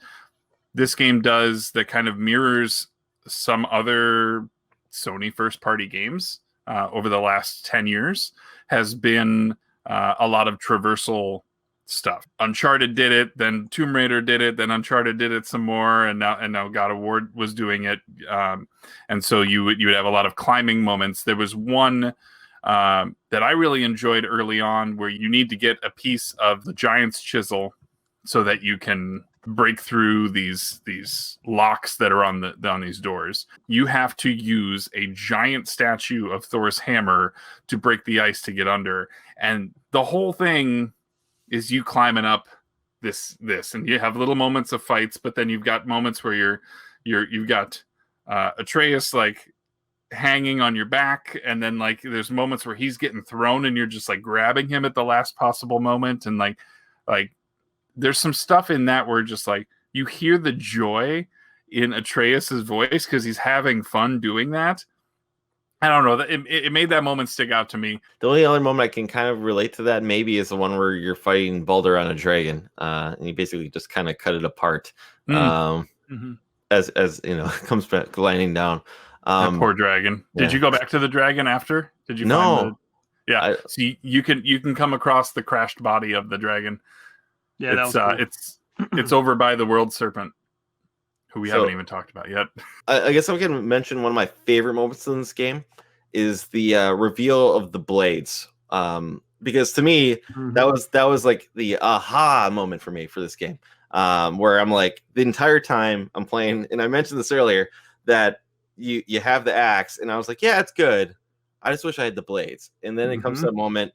this game does that kind of mirrors some other Sony first-party games over the last 10 years has been a lot of traversal stuff. Uncharted did it, then Tomb Raider did it, then Uncharted did it some more, and now God of War was doing it. And so you would have a lot of climbing moments. There was one that I really enjoyed early on, where you need to get a piece of the giant's chisel so that you can break through these locks that are on these doors. You have to use a giant statue of Thor's hammer to break the ice to get under, and the whole thing is you climbing up this, and you have little moments of fights, but then you've got moments where you've got Atreus like hanging on your back, and then like there's moments where he's getting thrown and you're just like grabbing him at the last possible moment, and like there's some stuff in that where just like you hear the joy in Atreus's voice because he's having fun doing that. I don't know, it made that moment stick out to me. The only other moment I can kind of relate to that maybe is the one where you're fighting Baldur on a dragon, and you basically just kind of cut it apart. As you know, it comes back gliding down. That poor dragon. Did you go back to the dragon after? Did you find so you can come across the crashed body of the dragon. Yeah, it's that was cool. It's over by the world serpent, who we haven't even talked about yet. I guess I can mention one of my favorite moments in this game is the reveal of the blades. Because to me, that was like the aha moment for me for this game. Where I'm like, the entire time I'm playing, and I mentioned this earlier, that you have the axe, and I was like, yeah, it's good. I just wish I had the blades. And then it comes to a moment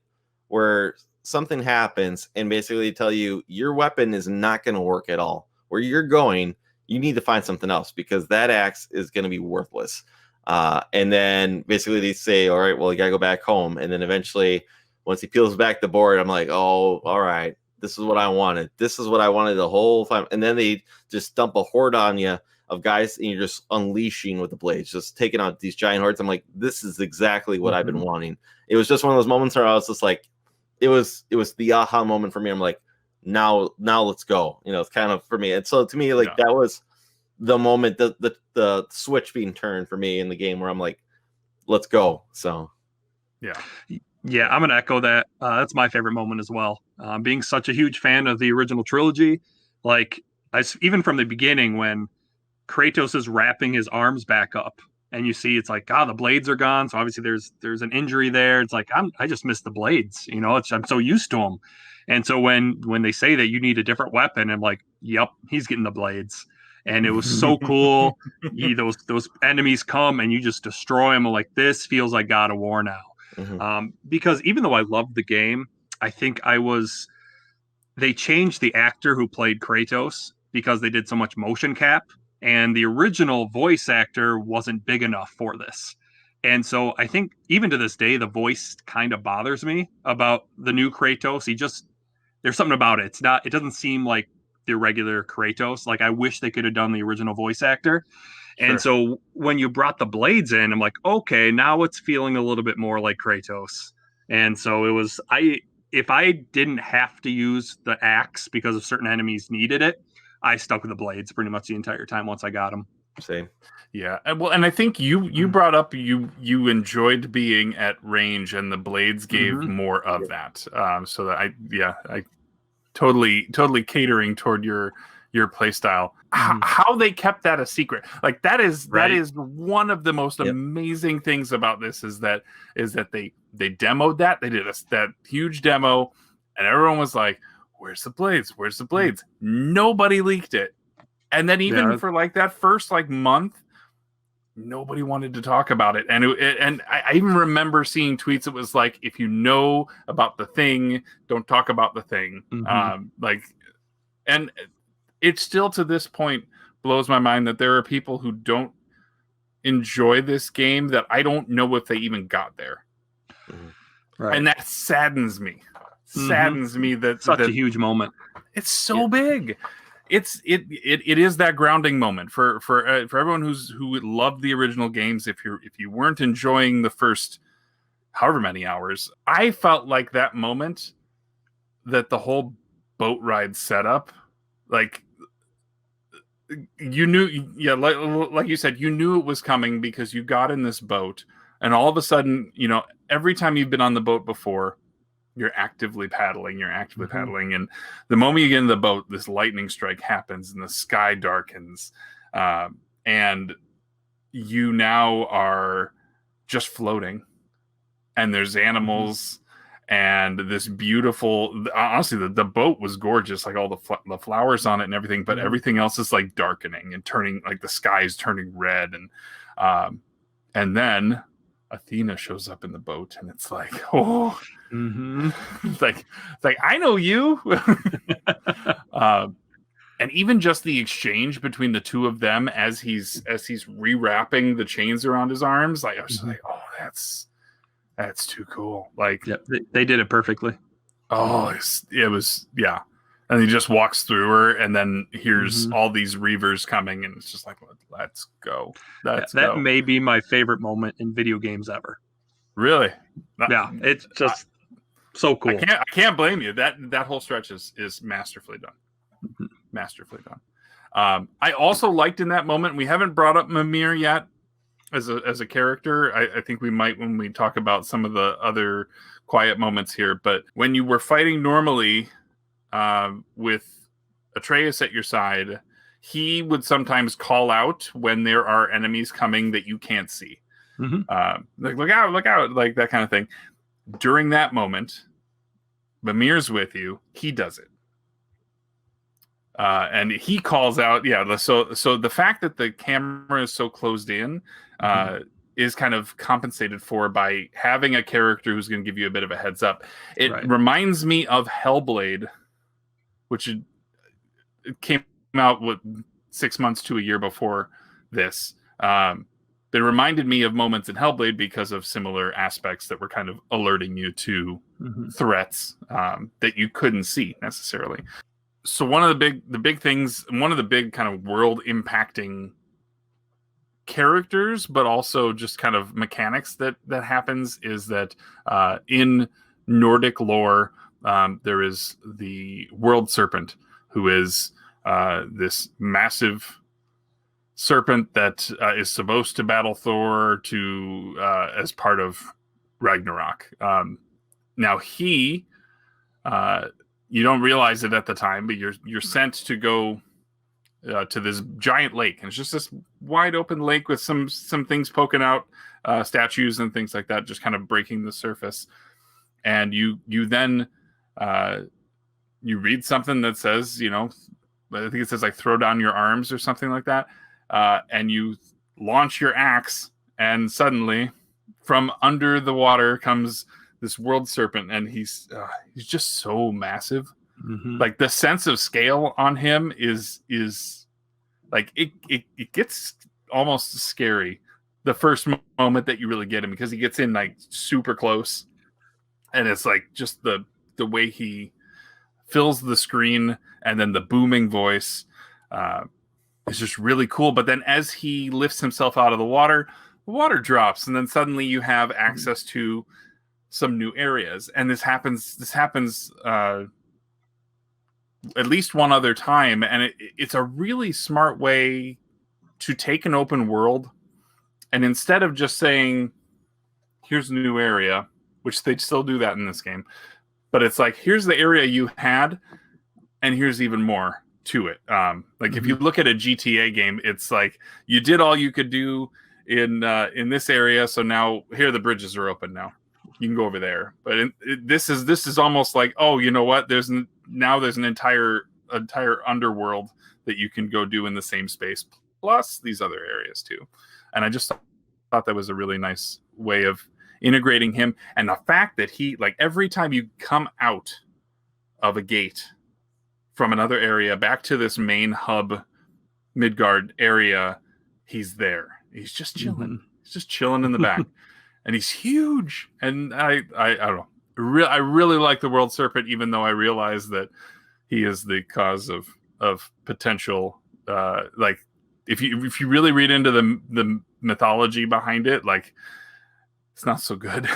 where something happens, and basically they tell you your weapon is not going to work at all. Where you're going, you need to find something else because that axe is going to be worthless. And then basically they say, all right, well, you got to go back home. And then eventually, once he peels back the board, I'm like, oh, all right. This is what I wanted. This is what I wanted the whole time. And then they just dump a horde on you of guys, and you're just unleashing with the blades, just taking out these giant hordes. I'm like, this is exactly what I've been wanting. It was just one of those moments where I was just like, it was the aha moment for me. I'm like, now let's go. You know, it's kind of for me. And so to me, like that was the moment, the switch being turned for me in the game where I'm like, let's go. So yeah, I'm gonna echo that. That's my favorite moment as well. Being such a huge fan of the original trilogy, like even from the beginning when Kratos is wrapping his arms back up, and you see it's like, the blades are gone. So obviously there's an injury there. It's like I just missed the blades. You know, I'm so used to them. And so when they say that you need a different weapon, I'm like, yep, he's getting the blades. And it was so cool. Those enemies come and you just destroy them. I'm like, this feels like God of War now. Because even though I loved the game, I think they changed the actor who played Kratos because they did so much motion cap, and the original voice actor wasn't big enough for this. And so I think even to this day, the voice kind of bothers me about the new Kratos. There's something about it. It doesn't seem like the regular Kratos. Like I wish they could have done the original voice actor. Sure. And so when you brought the blades in, I'm like, okay, now it's feeling a little bit more like Kratos. And so it was, if I didn't have to use the axe because of certain enemies needed it, I stuck with the blades pretty much the entire time once I got them. Same. Yeah. Well, and I think you brought up you enjoyed being at range, and the blades gave more of that. So that I totally catering toward your play style. How they kept that a secret, like that is one of the most amazing things about this is that they demoed that. They did that huge demo, and everyone was like, where's the blades? Nobody leaked it. And then even for like that first like month, nobody wanted to talk about it. And I even remember seeing tweets. It was like, if you know about the thing, don't talk about the thing. And it still to this point blows my mind that there are people who don't enjoy this game that I don't know if they even got there. Right. And that saddens me. That such a huge moment. It's so big. It is that grounding moment for everyone who loved the original games. If you weren't enjoying the first however many hours, I felt like that moment, that the whole boat ride setup, like you knew, like you said, you knew it was coming because you got in this boat, and all of a sudden, every time you've been on the boat before, you're actively paddling, and the moment you get in the boat, this lightning strike happens and the sky darkens, and you now are just floating, and there's animals and this beautiful, honestly, the boat was gorgeous, like all the flowers on it and everything, but everything else is like darkening and turning, like the sky is turning red, and then Athena shows up in the boat, and it's like, it's like I know you. And even just the exchange between the two of them as he's rewrapping the chains around his arms, like I was like, oh, that's too cool. Like, yeah, they did it perfectly. Oh, it was, yeah. And he just walks through her, and then here's all these reavers coming, and it's just like, let's go. That may be my favorite moment in video games ever. Really? Yeah, it's just so cool. I can't blame you. That whole stretch is masterfully done. Masterfully done. I also liked in that moment, we haven't brought up Mimir yet as a character. I think we might when we talk about some of the other quiet moments here, but when you were fighting normally with Atreus at your side, he would sometimes call out when there are enemies coming that you can't see. Like, look out, like that kind of thing. During that moment, Mimir's with you, he does it. And he calls out, so the fact that the camera is so closed in is kind of compensated for by having a character who's going to give you a bit of a heads up. It reminds me of Hellblade, which it came out 6 months to a year before this. It reminded me of moments in Hellblade because of similar aspects that were kind of alerting you to threats that you couldn't see necessarily. So one of the big things, one of the big kind of world impacting characters, but also just kind of mechanics that happens is that in Nordic lore, there is the world serpent, who is this massive serpent that is supposed to battle Thor as part of Ragnarok. Now he you don't realize it at the time, but you're sent to go to this giant lake, and it's just this wide open lake with some things poking out, statues and things like that, just kind of breaking the surface. And you then you read something that says, I think it says like throw down your arms or something like that, and you launch your axe, and suddenly from under the water comes this world serpent, and he's just so massive. Like the sense of scale on him is like it gets almost scary the first moment that you really get him, because he gets in like super close, and it's like just the way he fills the screen, and then the booming voice is just really cool. But then as he lifts himself out of the water drops, and then suddenly you have access to some new areas. And this happens at least one other time, and it's a really smart way to take an open world, and instead of just saying here's a new area, which they still do that in this game, but it's like here's the area you had, and here's even more to it. Like if you look at a GTA game, it's like you did all you could do in this area, so now here the bridges are open now. You can go over there. But this is almost like, oh, you know what? There's an entire underworld that you can go do in the same space, plus these other areas too. And I just thought that was a really nice way of integrating him. And the fact that he, like, every time you come out of a gate from another area back to this main hub Midgard area, he's there. He's just chilling. He's just chilling in the back. And he's huge. And I don't know. I really like the World Serpent, even though I realize that he is the cause of potential. Like if you really read into the mythology behind it, like it's not so good.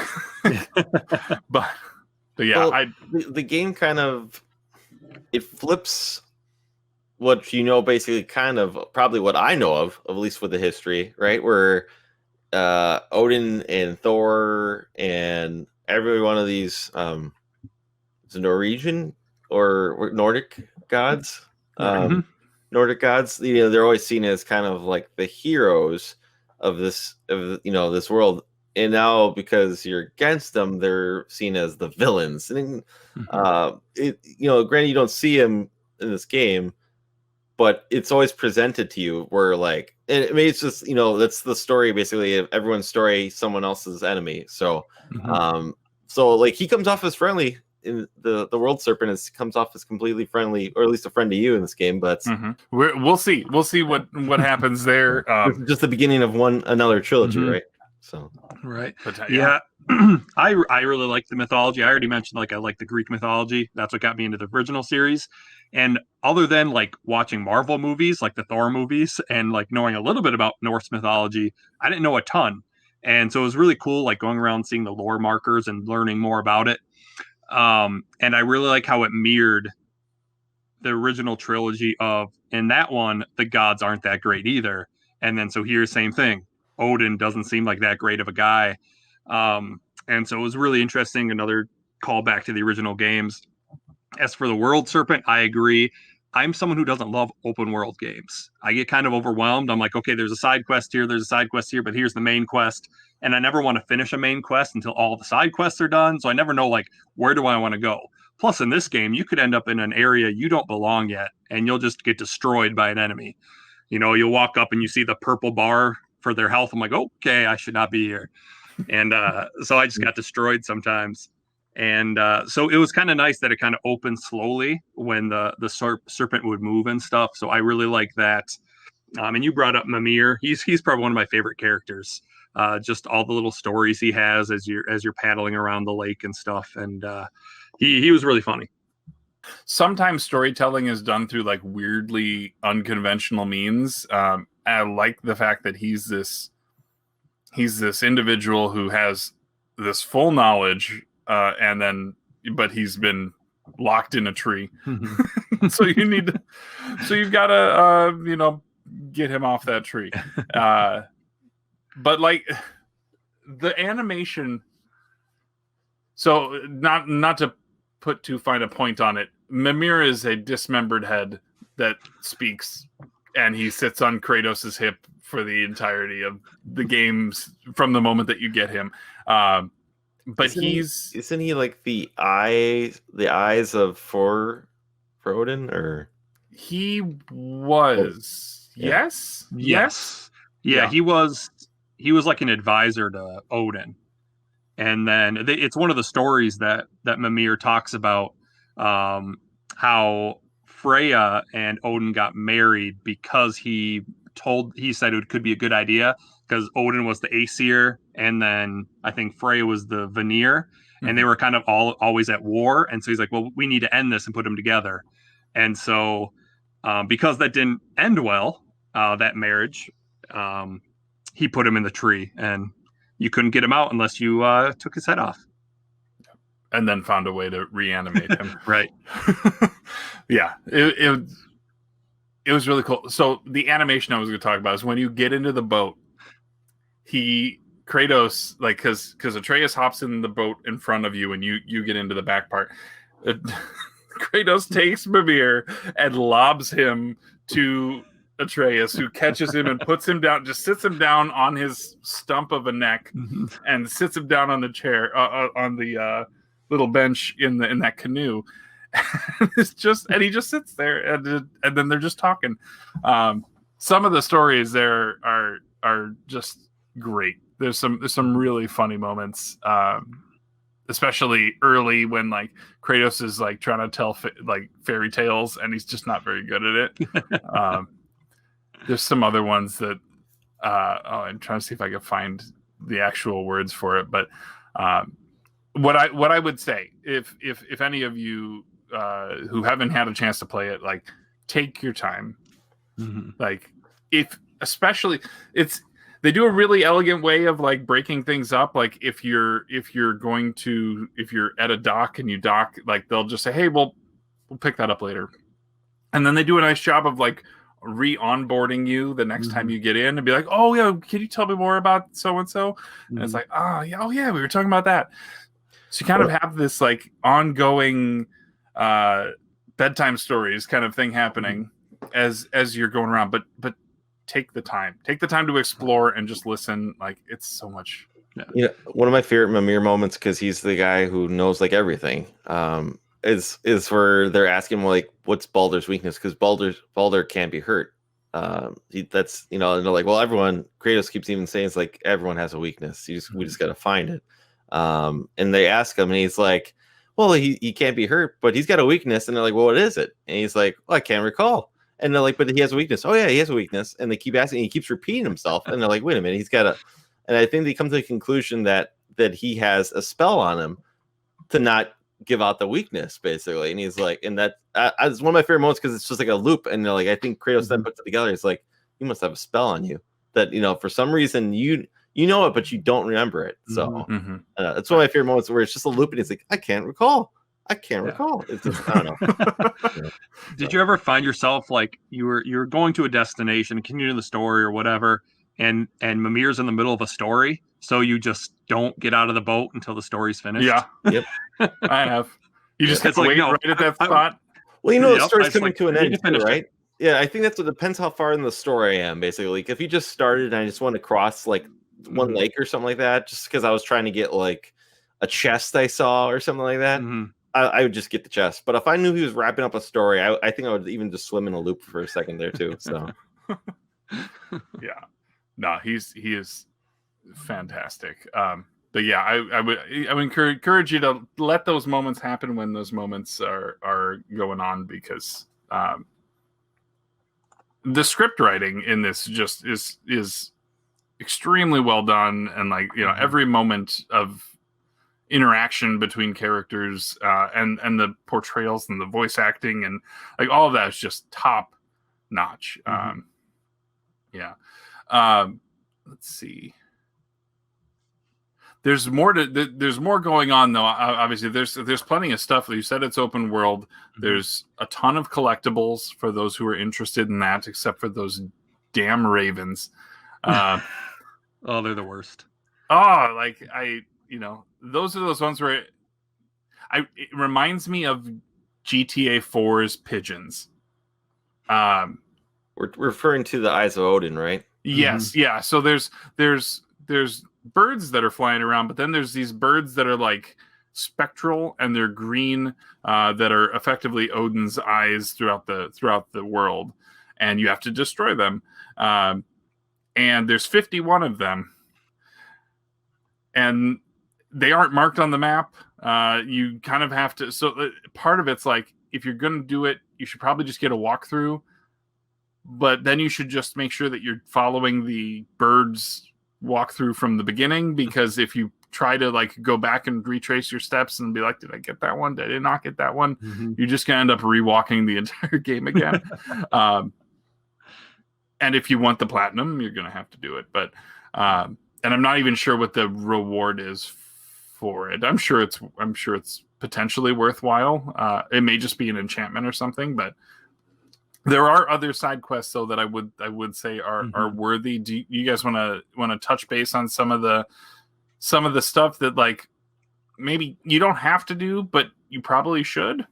but yeah, well, the game kind of it flips what basically kind of probably what I know of, at least with the history, right? Where Odin and Thor and every one of these is it Norwegian or Nordic gods, Nordic gods, they're always seen as kind of like the heroes of this world, and now because you're against them, they're seen as the villains. And granted you don't see him in this game, but it's always presented to you where like, and I mean, it's just, that's the story basically of everyone's story, someone else's enemy. So, so like he comes off as friendly in the world serpent comes off as completely friendly, or at least a friend to you in this game. But we'll see what happens there. This is just the beginning of another trilogy, right? So right, but, yeah. I really like the mythology. I already mentioned I like the Greek mythology. That's what got me into the original series. And other than watching Marvel movies, like the Thor movies, and knowing a little bit about Norse mythology, I didn't know a ton. And so it was really cool, going around seeing the lore markers and learning more about it. And I really like how it mirrored the original trilogy of, in that one, the gods aren't that great either. And then so here, same thing. Odin doesn't seem like that great of a guy. And so it was really interesting. Another callback to the original games. As for the World Serpent, I agree. I'm someone who doesn't love open world games. I get kind of overwhelmed. I'm like, okay, there's a side quest here, but here's the main quest. And I never want to finish a main quest until all the side quests are done. So I never know, where do I want to go? Plus, in this game, you could end up in an area you don't belong yet, and you'll just get destroyed by an enemy. You'll walk up and you see the purple bar for their health. I'm like, okay, I should not be here. And so I just got destroyed sometimes. And so it was kind of nice that it kind of opened slowly when the serpent would move and stuff. So I really like that. And you brought up Mimir. He's probably one of my favorite characters. Just all the little stories he has as you're paddling around the lake and stuff. And he was really funny. Sometimes storytelling is done through weirdly unconventional means. I like the fact that he's this individual who has this full knowledge, but he's been locked in a tree. So you've got to get him off that tree. But the animation. So not to put too fine a point on it, Mimir is a dismembered head that speaks, and he sits on Kratos' hip for the entirety of the games from the moment that you get him. But isn't he like the eyes of for Odin, or he was? Yeah. Yes. Yeah, he was like an advisor to Odin. And then it's one of the stories that Mimir talks about, how Freya and Odin got married because he said it could be a good idea because Odin was the Aesir, and then I think Freya was the Vanir, and they were kind of always at war. And so he's like, well, we need to end this and put them together. And so because that didn't end well, that marriage, he put him in the tree, and you couldn't get him out unless you took his head off. And then found a way to reanimate him. Right. Yeah. It was really cool. So the animation I was going to talk about is when you get into the boat, Kratos, because Atreus hops in the boat in front of you and you get into the back part. Kratos takes Mimir and lobs him to Atreus, who catches him and puts him down, just sits him down on his stump of a neck and sits him down on the chair, on the little bench in that canoe. And he just sits there, and then they're just talking. Some of the stories there are just great. There's some really funny moments, especially early when Kratos is trying to tell fairy tales, and he's just not very good at it. There's some other ones that I'm trying to see if I can find the actual words for it. But what I would say, if any of you who haven't had a chance to play it, take your time. Especially they do a really elegant way of breaking things up. If you're at a dock and you dock, they'll just say, hey, we'll pick that up later. And then they do a nice job of re-onboarding you the next time you get in and be like, oh yeah, can you tell me more about so-and-so? And it's like, oh yeah, we were talking about that. So you kind of have this ongoing bedtime stories kind of thing happening as you're going around, but take the time to explore and just listen. It's so much. Yeah. One of my favorite Mimir moments, because he's the guy who knows everything, is where they're asking him what's Baldur's weakness, because Baldur can't be hurt. And they're like, well, Kratos keeps even saying everyone has a weakness. We just got to find it. And they ask him, and he's like, well, he can't be hurt, but he's got a weakness. And they're like, well, what is it? And he's like, well, I can't recall. And they're like, but he has a weakness. Oh, yeah, he has a weakness. And they keep asking, he keeps repeating himself. And they're like, wait a minute, he's got a... And I think they come to the conclusion that he has a spell on him to not give out the weakness, basically. And he's like, and that is one of my favorite moments because it's just like a loop. And they're like, I think Kratos then puts it together. It's like, you must have a spell on you that, for some reason you know it, but you don't remember it. So it's one of my favorite moments where it's just a loop and it's like, I can't recall. It's just, I don't know. Did you ever find yourself like you were going to a destination, continuing the story or whatever, and Mimir's in the middle of a story, so you just don't get out of the boat until the story's finished? Yeah. Yep. I have. You just have to wait right at that spot. Well, the story's coming to an end, too, right? Yeah, I think that's what depends how far in the story I am, basically. Like, if you just started and I just want to cross like one lake or something like that, just because I was trying to get like a chest I saw or something like that, I would just get the chest. But if I knew he was wrapping up a story, I think I would even just swim in a loop for a second there too. So yeah, no, he is fantastic. But yeah, I would encourage you to let those moments happen when those moments are going on, because the script writing in this just is extremely well done, and like every moment of interaction between characters and the portrayals and the voice acting and like all of that is just top notch. Let's see. There's more going on though. Obviously, there's plenty of stuff. You said it's open world. There's a ton of collectibles for those who are interested in that, except for those damn ravens. Oh, they're the worst. Those are those ones where it reminds me of GTA 4's pigeons. We're referring to the Eyes of Odin, right? Yes, yeah. So there's birds that are flying around, but then there's these birds that are like spectral and they're green, that are effectively Odin's eyes throughout the world, and you have to destroy them. And there's 51 of them, and they aren't marked on the map. You kind of have to. So part of it's like, if you're going to do it, you should probably just get a walkthrough. But then you should just make sure that you're following the birds walkthrough from the beginning, because if you try to like go back and retrace your steps and be like, did I get that one? Did I not get that one? You're just going to end up rewalking the entire game again. And if you want the platinum, you're going to have to do it. But and I'm not even sure what the reward is for it. I'm sure it's potentially worthwhile. It may just be an enchantment or something, but there are other side quests though that I would say are worthy. Do you guys want to touch base on some of the stuff that like maybe you don't have to do, but you probably should?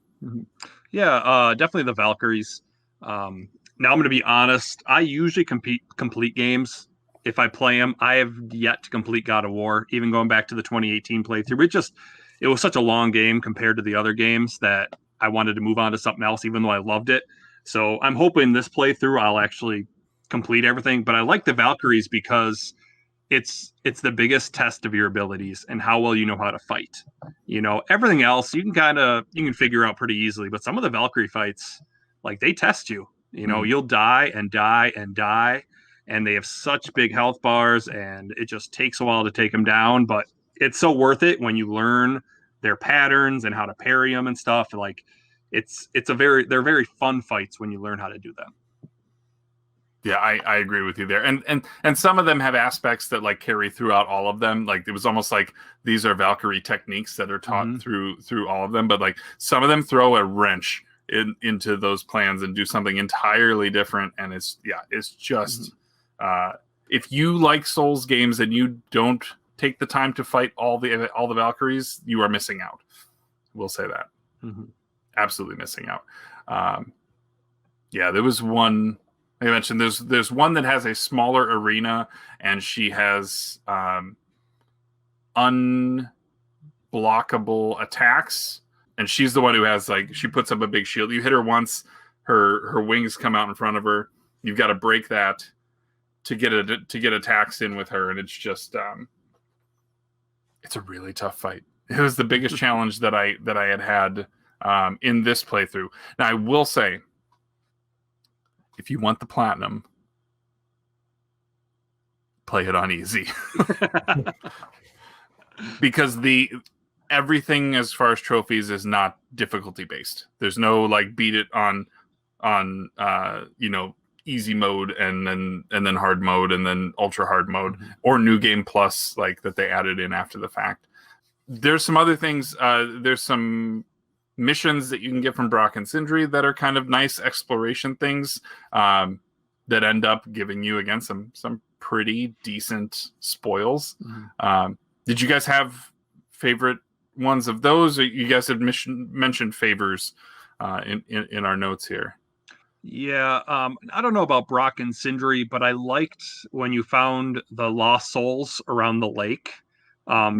Yeah, definitely the Valkyries. Now I'm going to be honest. I usually complete games if I play them. I have yet to complete God of War, even going back to the 2018 playthrough. It was such a long game compared to the other games that I wanted to move on to something else, even though I loved it. So I'm hoping this playthrough I'll actually complete everything. But I like the Valkyries because it's the biggest test of your abilities and how well you know how to fight. Everything else you can figure out pretty easily. But some of the Valkyrie fights, like, they test you. You'll die and die and die, and they have such big health bars, and it just takes a while to take them down. But it's so worth it when you learn their patterns and how to parry them and stuff. Like, they're very fun fights when you learn how to do them. Yeah, I agree with you there. And some of them have aspects that like carry throughout all of them. Like, it was almost like these are Valkyrie techniques that are taught through all of them. But like some of them throw a wrench into those plans and do something entirely different. And it's just if you like Souls games and you don't take the time to fight all the Valkyries, you are missing out. We'll say that. Absolutely missing out. There was one I mentioned. There's one that has a smaller arena, and she has unblockable attacks, and she's the one who has, like, she puts up a big shield. You hit her once, her wings come out in front of her. You've got to break that to get attacks in with her, and it's just it's a really tough fight. It was the biggest challenge that I had in this playthrough. Now, I will say, if you want the platinum, play it on easy. Because everything as far as trophies is not difficulty based. There's no like beat it on easy mode and then hard mode and then ultra hard mode or new game plus like that they added in after the fact. There's some other things. There's some missions that you can get from Brock and Sindri that are kind of nice exploration things that end up giving you again some pretty decent spoils. Did you guys have favorite ones of those? Or you guys have mentioned favors in our notes here. Yeah, I don't know about Brock and Sindri, but I liked when you found the lost souls around the lake.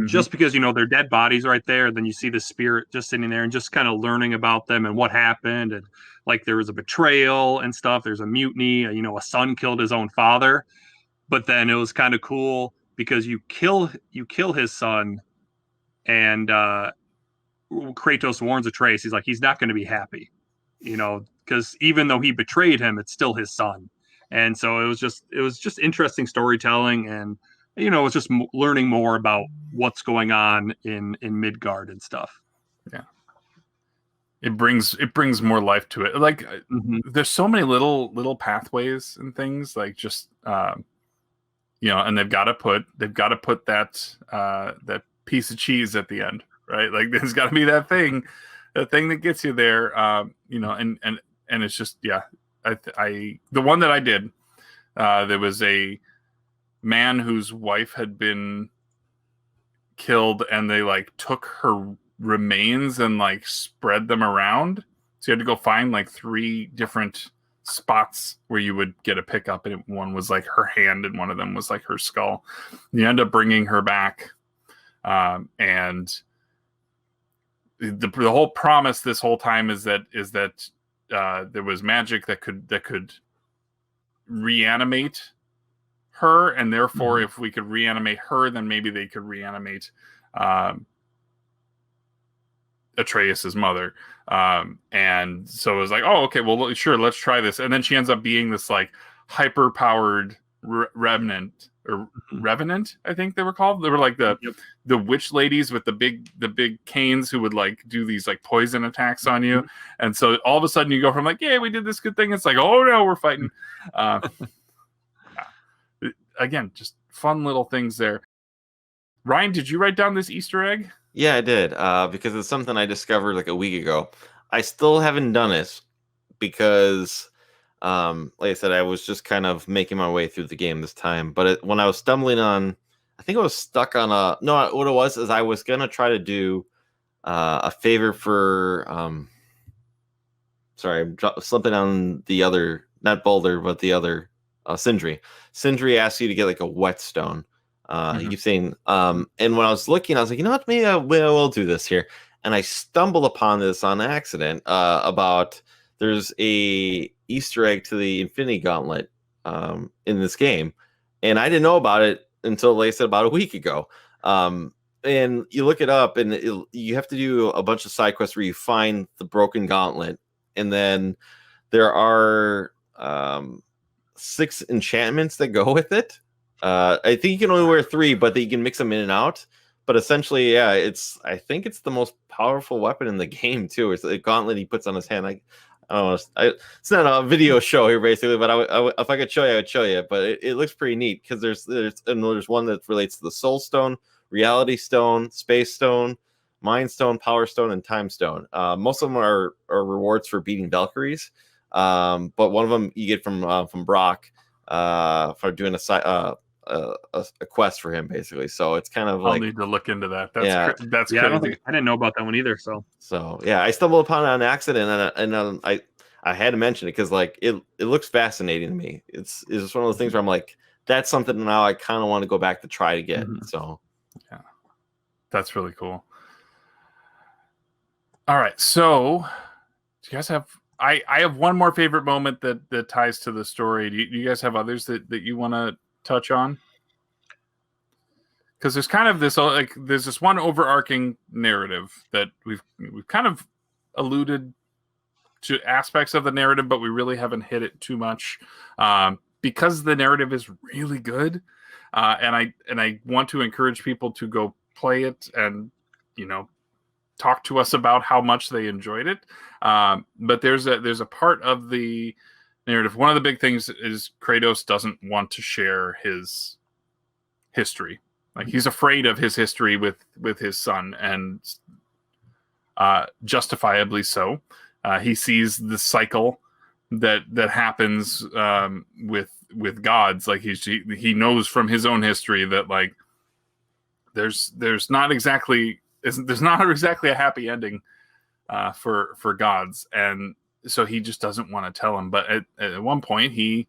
Just because, their dead bodies right there, then you see the spirit just sitting there and just kind of learning about them and what happened. And like there was a betrayal and stuff. There's a mutiny, a son killed his own father. But then it was kind of cool because you kill his son, and Kratos warns Atreus. He's like, he's not going to be happy, because even though he betrayed him, it's still his son. And so it was just interesting storytelling, and it's just learning more about what's going on in Midgard and stuff. Yeah, it brings more life to it. Like there's so many little pathways and things like just. And they've got to put that piece of cheese at the end, right? Like there's got to be that thing that gets you there, and it's just the one that I did. There was a man whose wife had been killed, and they like took her remains and like spread them around. So you had to go find like 3 different spots where you would get a pickup, and one was like her hand and one of them was like her skull. You end up bringing her back, and the whole promise this whole time is that there was magic that could reanimate her, and therefore if we could reanimate her, then maybe they could reanimate Atreus's mother. And so it was like, oh, okay, well, sure, let's try this. And then she ends up being this like hyper powered revenant, I think they were called. They were like the witch ladies with the big canes who would like do these like poison attacks on you. And so all of a sudden you go from like, yeah, we did this good thing. It's like, oh no, we're fighting. Again, just fun little things there. Ryan, did you write down this Easter egg? Yeah, I did, because it's something I discovered like a week ago. I still haven't done it because, like I said, I was just kind of making my way through the game this time. But when I was stumbling on, I think I was stuck on what it was is I was going to try to do a favor for, sorry, I'm slipping on the other, not Boulder, but the other, Sindri. Sindri asks you to get like a whetstone. He keeps saying, and when I was looking, I was like, you know what, maybe we'll do this here. And I stumbled upon this on accident about there's a Easter egg to the Infinity Gauntlet in this game. And I didn't know about it until they said about a week ago. And you look it up, and you have to do a bunch of side quests where you find the broken gauntlet. And then there are 6 enchantments that go with it. I think you can only wear 3, but you can mix them in and out. But essentially, yeah, I think it's the most powerful weapon in the game too. It's a gauntlet he puts on his hand. I don't know. It's not a video show here, basically. But if I could show you, I would show you. But it looks pretty neat because there's one that relates to the Soul Stone, Reality Stone, Space Stone, Mind Stone, Power Stone, and Time Stone. Most of them are rewards for beating Valkyries. But one of them you get from Brock for doing a quest for him, basically. So it's kind of like, I'll need to look into that. That's yeah, crazy. I didn't know about that one either. So yeah, I stumbled upon it on accident, and I had to mention it because like it looks fascinating to me. It's just one of those things where I'm like, that's something now I kind of want to go back to try to get. So yeah, that's really cool. All right, so do you guys have? I have one more favorite moment that ties to the story. Do you guys have others that you want to touch on? because there's kind of this like there's this one overarching narrative that we've kind of alluded to aspects of the narrative, but we really haven't hit it too much because the narrative is really good, and I want to encourage people to go play it and talk to us about how much they enjoyed it. But there's a part of the narrative. One of the big things is Kratos doesn't want to share his history. Like he's afraid of his history with his son, and justifiably so. He sees the cycle that happens with gods. Like he knows from his own history that like there's not exactly a happy ending for gods, and so he just doesn't want to tell him. But at one point, he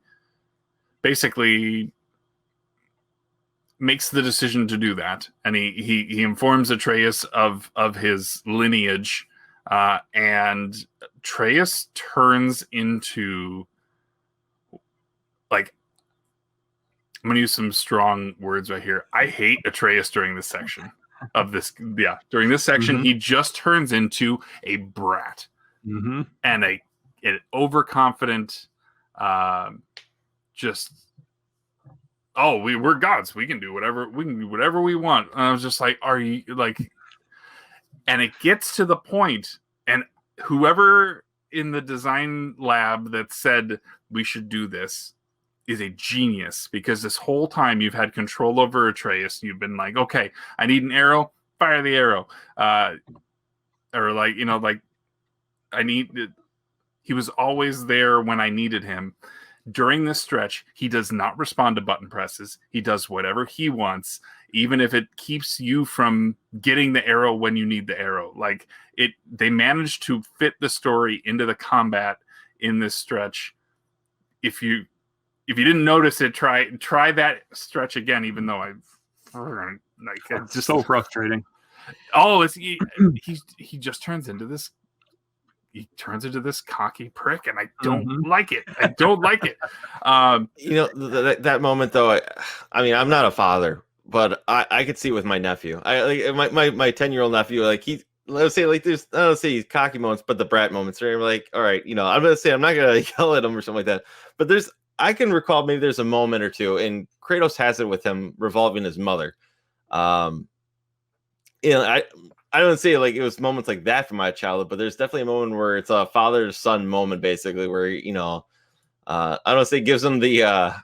basically makes the decision to do that, and he informs Atreus of his lineage, and Atreus turns into, like, I'm going to use some strong words right here. I hate Atreus during this section of this. Yeah, during this section, he just turns into a brat and an overconfident, just. Oh, we're gods. We can do whatever we want. And I was just like, are you like? And it gets to the point, and whoever in the design lab that said we should do this is a genius, because this whole time you've had control over Atreus. You've been like, okay, I need an arrow, fire the arrow, or like like I need. He was always there when I needed him. During this stretch, he does not respond to button presses. He does whatever he wants, even if it keeps you from getting the arrow when you need the arrow. Like they managed to fit the story into the combat in this stretch. If you didn't notice it, try that stretch again. Even though it's just so frustrating. Oh, he just turns into this. He turns into this cocky prick, and I don't like it. I don't like it. That moment, though. I mean, I'm not a father, but I could see it with my nephew. I like my 10-year-old nephew. Like let's say like there's I don't say he's cocky moments, but the brat moments. Where I'm like, all right, I'm gonna say I'm not gonna yell at him or something like that. But I can recall maybe there's a moment or two, and Kratos has it with him revolving his mother. I don't say like it was moments like that from my childhood, but there's definitely a moment where it's a father-son moment, basically, where I don't say gives him the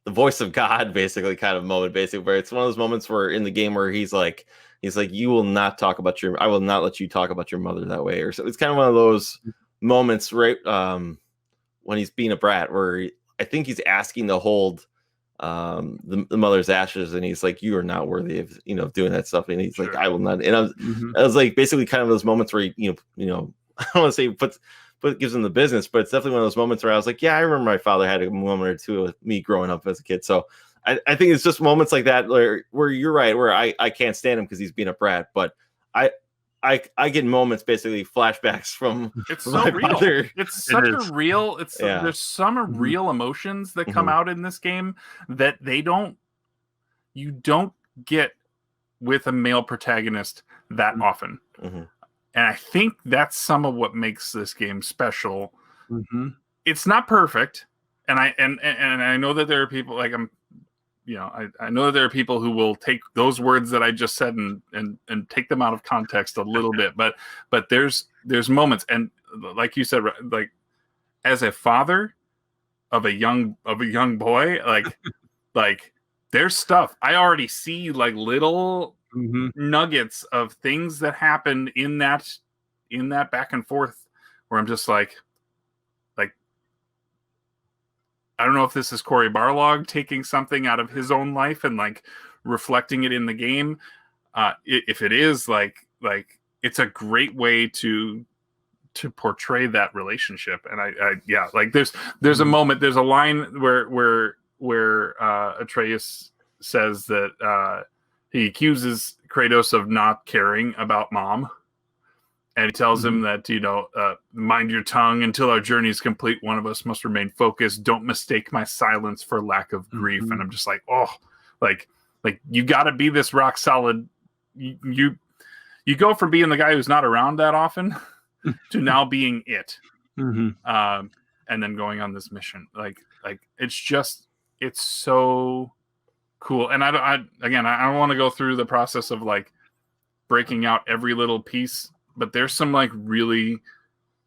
voice of God, basically, kind of moment, basically, where it's one of those moments where in the game where he's like, I will not let you talk about your mother that way, or so. It's kind of one of those moments, right, when he's being a brat, where I think he's asking to hold the mother's ashes, and he's like, you are not worthy of doing that stuff, and he's like, I will not. And I was like, basically kind of those moments where I don't want to say but gives him the business, but it's definitely one of those moments where I was like, yeah, I remember my father had a moment or two with me growing up as a kid. So I think it's just moments like that where you're right, where I can't stand him because he's being a brat, but I get moments, basically flashbacks from. It's so real. Father. It's such a real. There's some real emotions that come out in this game that you don't get with a male protagonist that often. And I think that's some of what makes this game special. It's not perfect, and I know that there are people like I know that there are people who will take those words that I just said and take them out of context a little bit, but there's moments, and like you said, like as a father of a young boy, like there's stuff I already see, like little nuggets of things that happened in that back and forth, where I'm just like I don't know if this is Cory Barlog taking something out of his own life and like reflecting it in the game. If it is, like it's a great way to portray that relationship. And I like there's a moment, there's a line where Atreus says that he accuses Kratos of not caring about mom. And he tells him that, mind your tongue until our journey is complete. One of us must remain focused. Don't mistake my silence for lack of grief. And I'm just like, oh, Like you got to be this rock solid. You go from being the guy who's not around that often to now being it. Mm-hmm. And then going on this mission. Like it's so cool. And I don't want to go through the process of like breaking out every little piece, but there's some like really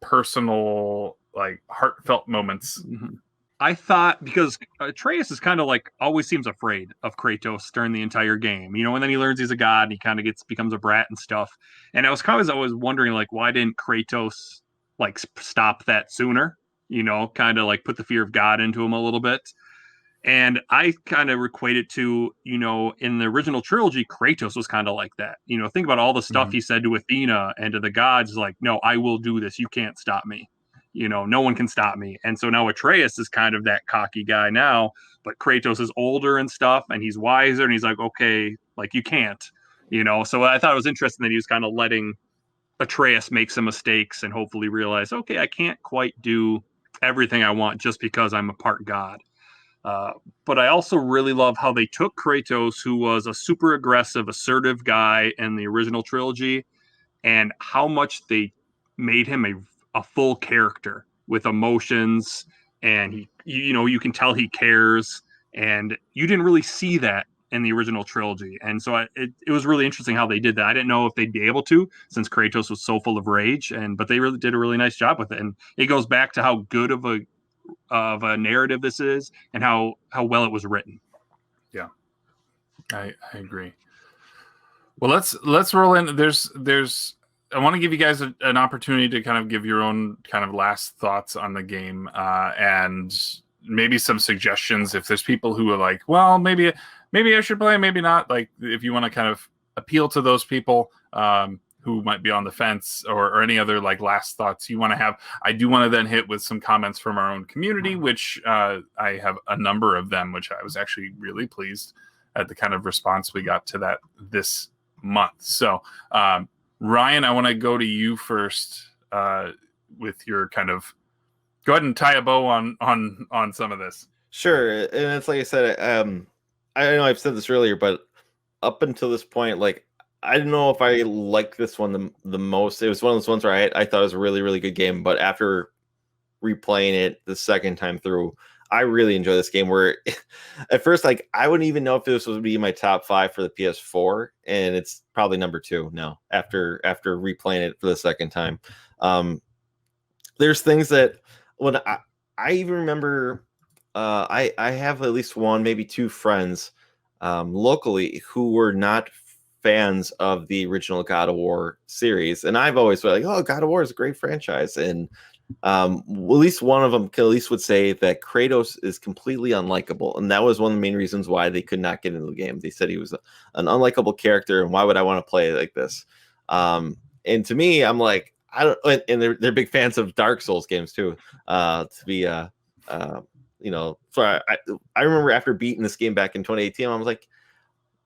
personal, like heartfelt moments. Mm-hmm. I thought, because Atreus is kind of like always seems afraid of Kratos during the entire game, and then he learns he's a god and he kind of becomes a brat and stuff. And I was kind of always wondering, like, why didn't Kratos like stop that sooner? Kind of like put the fear of God into him a little bit. And I kind of equate it to, in the original trilogy, Kratos was kind of like that. Think about all the stuff he said to Athena and to the gods, like, no, I will do this. You can't stop me. No one can stop me. And so now Atreus is kind of that cocky guy now, but Kratos is older and stuff, and he's wiser, and he's like, okay, like, you can't, So I thought it was interesting that he was kind of letting Atreus make some mistakes and hopefully realize, okay, I can't quite do everything I want just because I'm a part god. But I also really love how they took Kratos, who was a super aggressive, assertive guy in the original trilogy, and how much they made him a full character with emotions, and you can tell he cares, and you didn't really see that in the original trilogy. And so it was really interesting how they did that. I didn't know if they'd be able to, since Kratos was so full of rage, but they really did a really nice job with it. And it goes back to how good of a narrative this is and how well it was written. Yeah, I agree. Well, let's roll in. There's I want to give you guys an opportunity to kind of give your own kind of last thoughts on the game, and maybe some suggestions if there's people who are like, well, maybe I should play, maybe not. Like, if you want to kind of appeal to those people who might be on the fence, or any other like last thoughts you want to have. I do want to then hit with some comments from our own community, which I have a number of them, which I was actually really pleased at the kind of response we got to that this month. So, Ryan, I want to go to you first with your kind of, go ahead and tie a bow on some of this. Sure. And it's like I said, I know I've said this earlier, but up until this point, like, I don't know if I like this one the most. It was one of those ones where I thought it was a really, really good game, but after replaying it the second time through, I really enjoy this game. Where at first, like, I wouldn't even know if this would be my top 5 for the PS4, and it's probably number 2 now after replaying it for the second time. There's things that when I even remember, I have at least one, maybe 2 friends locally who were not fans of the original God of War series, and I've always been like, oh, God of War is a great franchise, and at least one of them at least would say that Kratos is completely unlikable, and that was one of the main reasons why they could not get into the game. They said he was an unlikable character, and why would I want to play like this? And to me, I'm like, I don't. And they're big fans of Dark Souls games too. To be so I remember after beating this game back in 2018, I was like,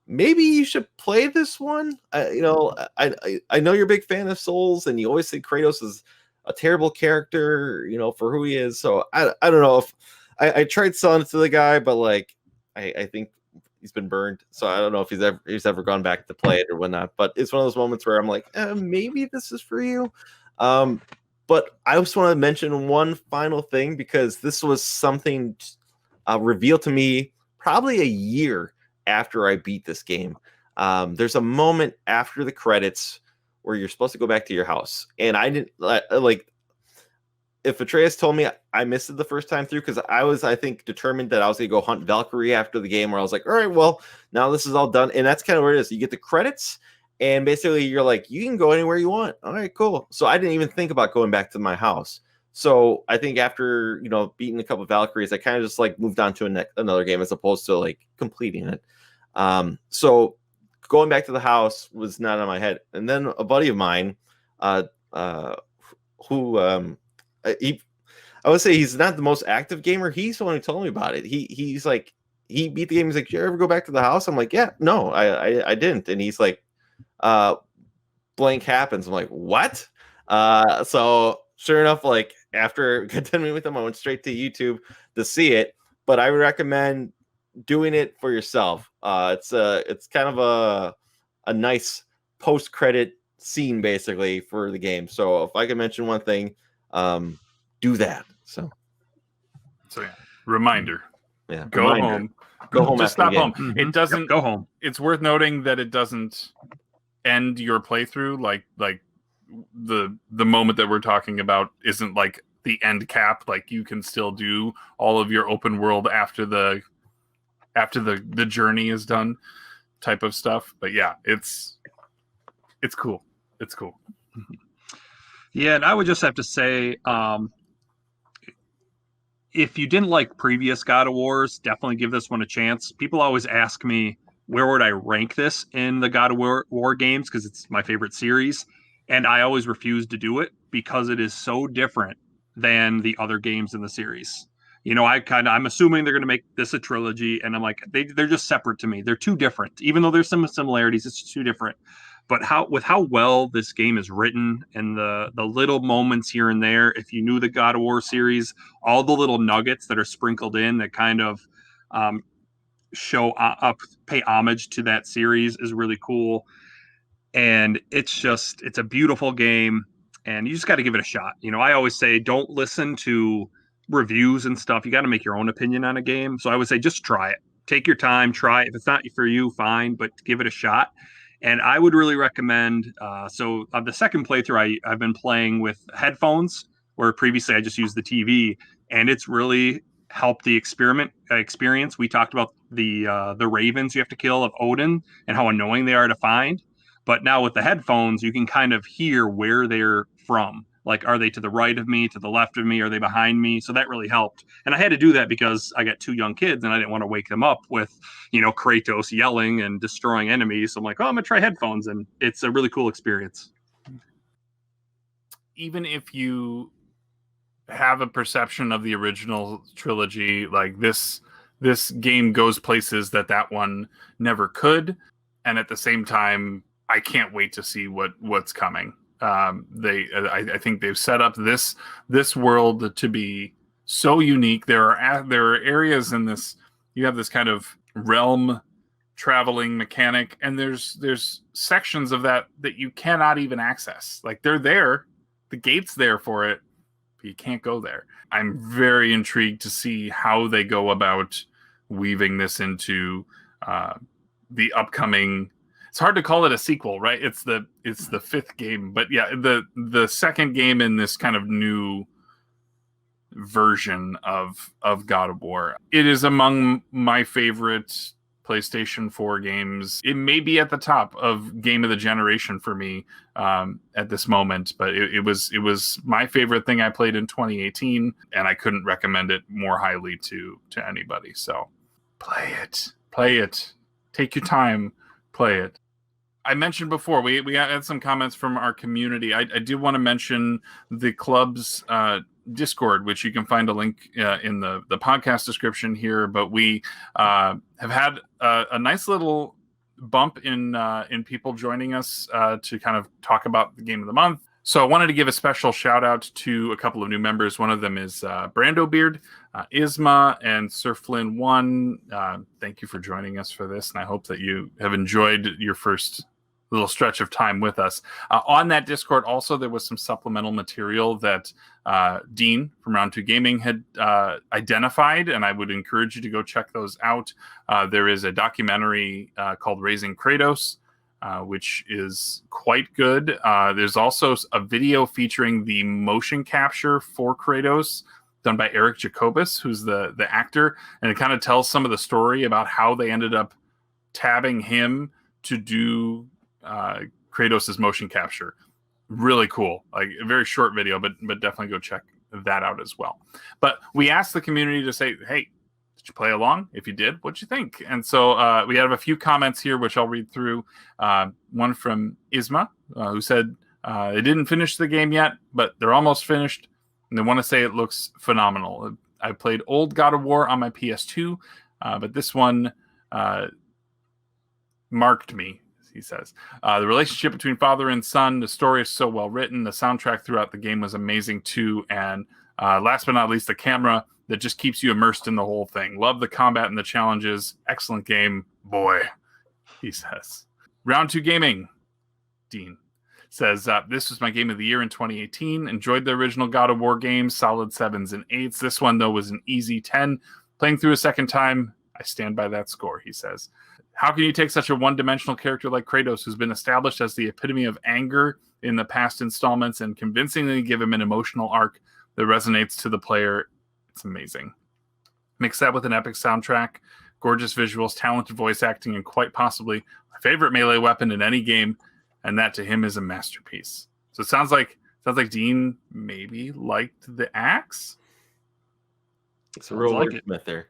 maybe you should play this one. I know you're a big fan of Souls, and you always say Kratos is a terrible character, for who he is. So I don't know if I tried selling it to the guy, but like I think he's been burned. So I don't know if he's ever gone back to play it or whatnot. But it's one of those moments where I'm like, maybe this is for you. But I just want to mention one final thing, because this was something revealed to me probably a year after I beat this game. There's a moment after the credits where you're supposed to go back to your house, and I didn't like. If Atreus told me I missed it the first time through, because I think determined that I was gonna go hunt Valkyrie after the game, where I was like, all right, well, now this is all done. And that's kind of where it is. You get the credits, and basically you're like, you can go anywhere you want. All right, cool. So I didn't even think about going back to my house. So I think after beating a couple of Valkyries, I kind of just like moved on to another game as opposed to like completing it. So going back to the house was not on my head. And then a buddy of mine, who I would say he's not the most active gamer. He's the one who told me about it. He's like, he beat the game. He's like, did you ever go back to the house? I'm like, yeah, no, I didn't. And he's like, blank happens. I'm like, what? So sure enough, like after continuing with him, I went straight to YouTube to see it. But I would recommend doing it for yourself. It's kind of a nice post-credit scene basically for the game. So if I can mention one thing, do that. So yeah, reminder. Yeah, go reminder. home. Go home Just after the stop game. home. It doesn't go home. It's worth noting that it doesn't end your playthrough. Like the moment that we're talking about isn't like the end cap. Like you can still do all of your open world after the journey is done, type of stuff. But yeah, it's cool. It's cool. Yeah, and I would just have to say, if you didn't like previous God of Wars, definitely give this one a chance. People always ask me, where would I rank this in the God of War games? Because it's my favorite series. And I always refuse to do it because it is so different than the other games in the series. You know, I'm assuming they're going to make this a trilogy, and I'm like, they're just separate to me. They're too different. Even though there's some similarities, it's too different. But how well this game is written and the little moments here and there, if you knew the God of War series, all the little nuggets that are sprinkled in that kind of show up, pay homage to that series is really cool. And it's a beautiful game, and you just got to give it a shot. You know, I always say, don't listen to reviews and stuff. You got to make your own opinion on a game. So I would say, just try it. Take your time, try it. If it's not for you, fine, but give it a shot. And I would really recommend. So on the second playthrough, I've been playing with headphones, where previously I just used the TV, and it's really helped the experience. We talked about the ravens you have to kill of Odin and how annoying they are to find. But now with the headphones, you can kind of hear where they're from. Like, are they to the right of me, to the left of me? Are they behind me? So that really helped. And I had to do that because I got two young kids and I didn't want to wake them up with, Kratos yelling and destroying enemies. So I'm like, oh, I'm going to try headphones. And it's a really cool experience. Even if you have a perception of the original trilogy, like this game goes places that one never could. And at the same time, I can't wait to see what's coming. I think they've set up this world to be so unique. There are areas in this. You have this kind of realm traveling mechanic, and there's sections of that you cannot even access. Like, they're there, the gate's there for it, but you can't go there. I'm very intrigued to see how they go about weaving this into the upcoming. It's hard to call it a sequel, right? It's the fifth game, but yeah, the second game in this kind of new version of God of War. It is among my favorite PlayStation 4 games. It may be at the top of game of the generation for me at this moment, but it was my favorite thing I played in 2018, and I couldn't recommend it more highly to anybody. So play it. Take your time. Play it. I mentioned before, we had some comments from our community. I do want to mention the club's Discord, which you can find a link in the podcast description here. But we have had a nice little bump in people joining us to kind of talk about the game of the month. So I wanted to give a special shout out to a couple of new members. One of them is Brando Beard, Isma, and Surflin1. Thank you for joining us for this, and I hope that you have enjoyed your first little stretch of time with us. On that Discord, also, there was some supplemental material that Dean from Round 2 Gaming had identified, and I would encourage you to go check those out. There is a documentary called Raising Kratos, which is quite good. There's also a video featuring the motion capture for Kratos done by Eric Jacobus, who's the actor, and it kind of tells some of the story about how they ended up tabbing him to do Kratos' motion capture. Really cool. Like, a very short video, but definitely go check that out as well. But we asked the community to say, hey, did you play along? If you did, what'd you think? And so we have a few comments here, which I'll read through. One from Isma, who said they didn't finish the game yet, but they're almost finished, and they want to say it looks phenomenal. I played old God of War on my PS2, but this one marked me, he says. The relationship between father and son, the story is so well written. The soundtrack throughout the game was amazing too, and Last but not least, the camera that just keeps you immersed in the whole thing. Love the combat and the challenges. Excellent game, boy, he says. Round 2 Gaming, Dean says, this was my game of the year in 2018. Enjoyed the original God of War games, solid 7s and 8s. This one, though, was an easy 10. Playing through a second time, I stand by that score, he says. How can you take such a one-dimensional character like Kratos, who's been established as the epitome of anger in the past installments, and convincingly give him an emotional arc that resonates to the player? It's amazing. Mix that with an epic soundtrack, gorgeous visuals, talented voice acting, and quite possibly my favorite melee weapon in any game, and that to him is a masterpiece. So it sounds like Dean maybe liked the axe. It's a real wordsmith there.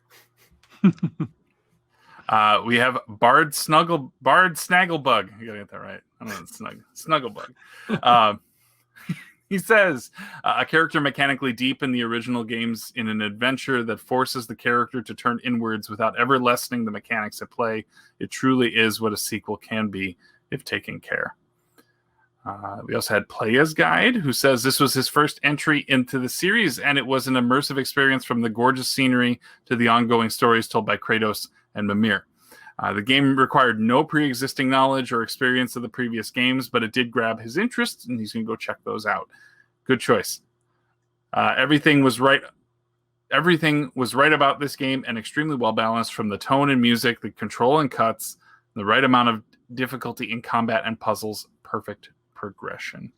We have Bard Snagglebug. You gotta get that right. I don't know, Snugglebug. He says, a character mechanically deep in the original games in an adventure that forces the character to turn inwards without ever lessening the mechanics at play. It truly is what a sequel can be if taken care. We also had Playa's Guide, who says this was his first entry into the series, and it was an immersive experience from the gorgeous scenery to the ongoing stories told by Kratos and Mimir. The game required no pre-existing knowledge or experience of the previous games, but it did grab his interest, and he's going to go check those out. Good choice. Everything was right about this game and extremely well balanced, from the tone and music, the control and cuts, the right amount of difficulty in combat and puzzles, perfect progression.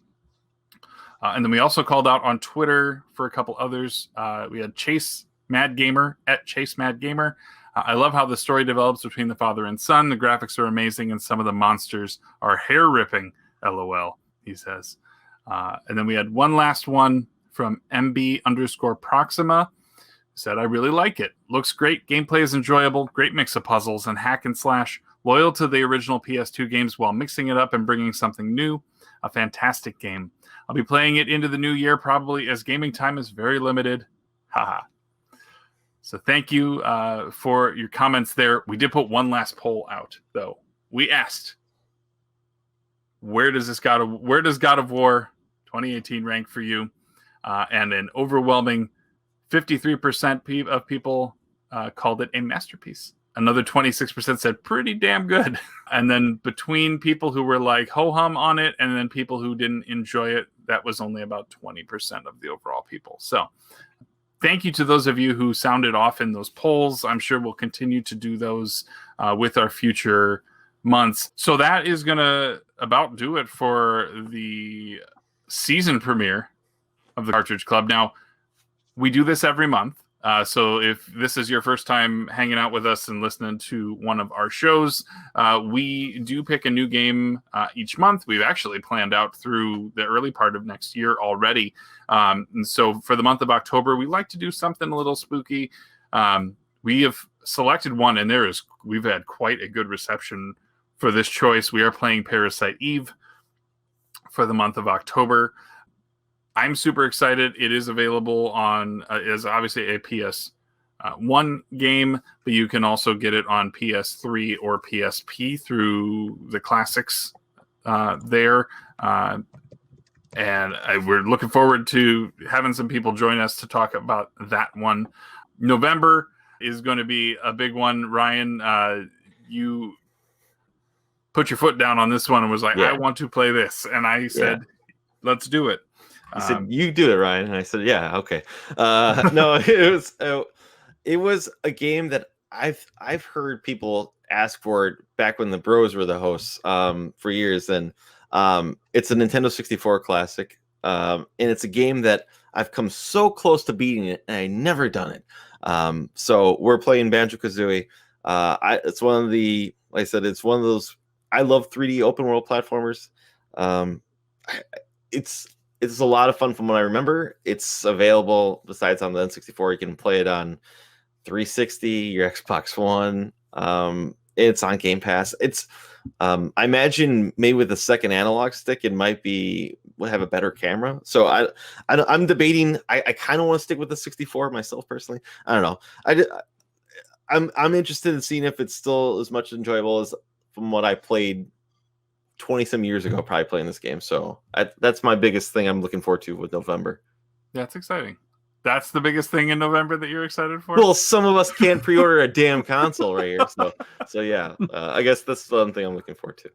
And then we also called out on Twitter for a couple others. We had Chase Mad Gamer at Chase Mad Gamer. I love how the story develops between the father and son. The graphics are amazing, and some of the monsters are hair-ripping, LOL, he says. And then we had one last one from MB_Proxima. Said, I really like it. Looks great. Gameplay is enjoyable. Great mix of puzzles and hack and slash. Loyal to the original PS2 games while mixing it up and bringing something new. A fantastic game. I'll be playing it into the new year, probably, as gaming time is very limited. Haha. So thank you for your comments there. We did put one last poll out, though. We asked, where does God of War 2018 rank for you? And an overwhelming 53% of people called it a masterpiece. Another 26% said pretty damn good. And then between people who were like ho-hum on it and then people who didn't enjoy it, that was only about 20% of the overall people. So thank you to those of you who sounded off in those polls. I'm sure we'll continue to do those with our future months. So that is going to about do it for the season premiere of the Cartridge Club. Now, we do this every month. So if this is your first time hanging out with us and listening to one of our shows, we do pick a new game each month. We've actually planned out through the early part of next year already. And so for the month of October, we like to do something a little spooky. We have selected one, and we've had quite a good reception for this choice. We are playing Parasite Eve for the month of October. I'm super excited. It is available on, is obviously a PS1 game, but you can also get it on PS3 or PSP through the classics there. And we're looking forward to having some people join us to talk about that one. November is going to be a big one. Ryan, you put your foot down on this one and was like, I want to play this. And I said, let's do it. He said, "You do it, Ryan." And I said, "Yeah, okay." No, it was a game that I've heard people ask for it back when the Bros were the hosts for years, and it's a Nintendo 64 classic, and it's a game that I've come so close to beating it, and I never done it. So we're playing Banjo Kazooie. It's one of the, like I said, it's one of those. I love 3D open world platformers. It's a lot of fun from what I remember. It's available besides on the N64. You can play it on 360, your Xbox One. It's on Game Pass. It's I imagine maybe with a second analog stick, it might have a better camera. So I'm debating. I kind of want to stick with the 64 myself personally. I don't know. I'm interested in seeing if it's still as much enjoyable as from what I played 20 some years ago, probably playing this game. So that's my biggest thing I'm looking forward to with November. That's exciting. That's the biggest thing in November that you're excited for? Well, some of us can't pre-order a damn console right here, so yeah. I guess that's the one thing I'm looking forward to.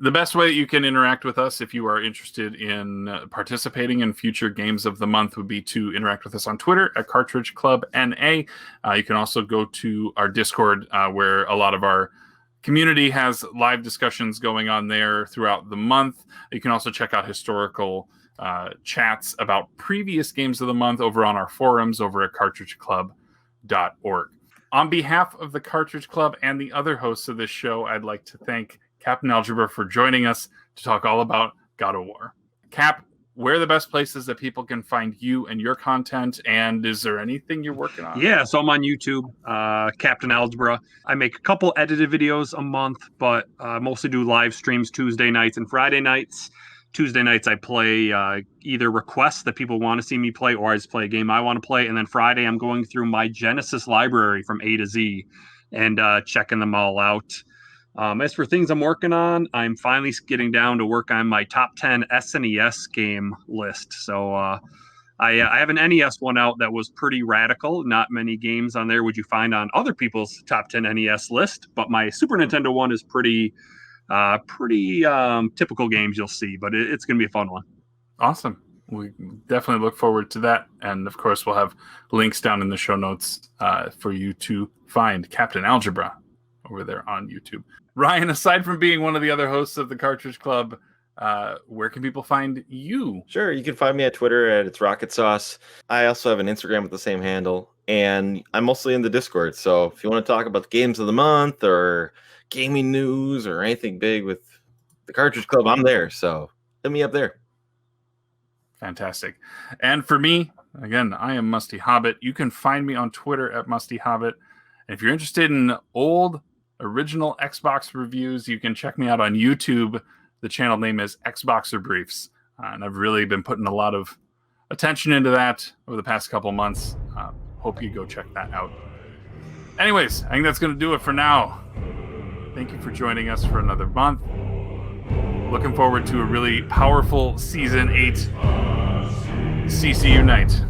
The best way that you can interact with us if you are interested in participating in future games of the month would be to interact with us on Twitter at Cartridge Club NA. You can also go to our Discord where a lot of our community has live discussions going on there throughout the month. You can also check out historical chats about previous games of the month over on our forums over at cartridgeclub.org. On behalf of the Cartridge Club and the other hosts of this show, I'd like to thank Captain Algebra for joining us to talk all about God of War. Cap, where are the best places that people can find you and your content? And is there anything you're working on? Yeah, so I'm on YouTube, Captain Algebra. I make a couple edited videos a month, but mostly do live streams Tuesday nights and Friday nights. Tuesday nights I play either requests that people want to see me play, or I just play a game I want to play. And then Friday I'm going through my Genesis library from A to Z and checking them all out. As for things I'm working on, I'm finally getting down to work on my top 10 SNES game list. So I have an NES one out that was pretty radical. Not many games on there would you find on other people's top 10 NES list, but my Super Nintendo one is pretty typical games you'll see, but it's going to be a fun one. Awesome. We definitely look forward to that. And of course, we'll have links down in the show notes for you to find Captain Algebra over there on YouTube. Ryan, aside from being one of the other hosts of the Cartridge Club, where can people find you? Sure, you can find me at Twitter at ItsRocketSauce. I also have an Instagram with the same handle, and I'm mostly in the Discord. So if you want to talk about the games of the month or gaming news or anything big with the Cartridge Club, I'm there. So hit me up there. Fantastic. And for me, again, I am Musty Hobbit. You can find me on Twitter at Musty Hobbit. And if you're interested in old original Xbox reviews, you can check me out on YouTube. The channel name is Xboxer Briefs, and I've really been putting a lot of attention into that over the past couple months. Hope you go check that out. Anyways, I think that's going to do it for now. Thank you for joining us for another month. Looking forward to a really powerful Season 8 CC Unite.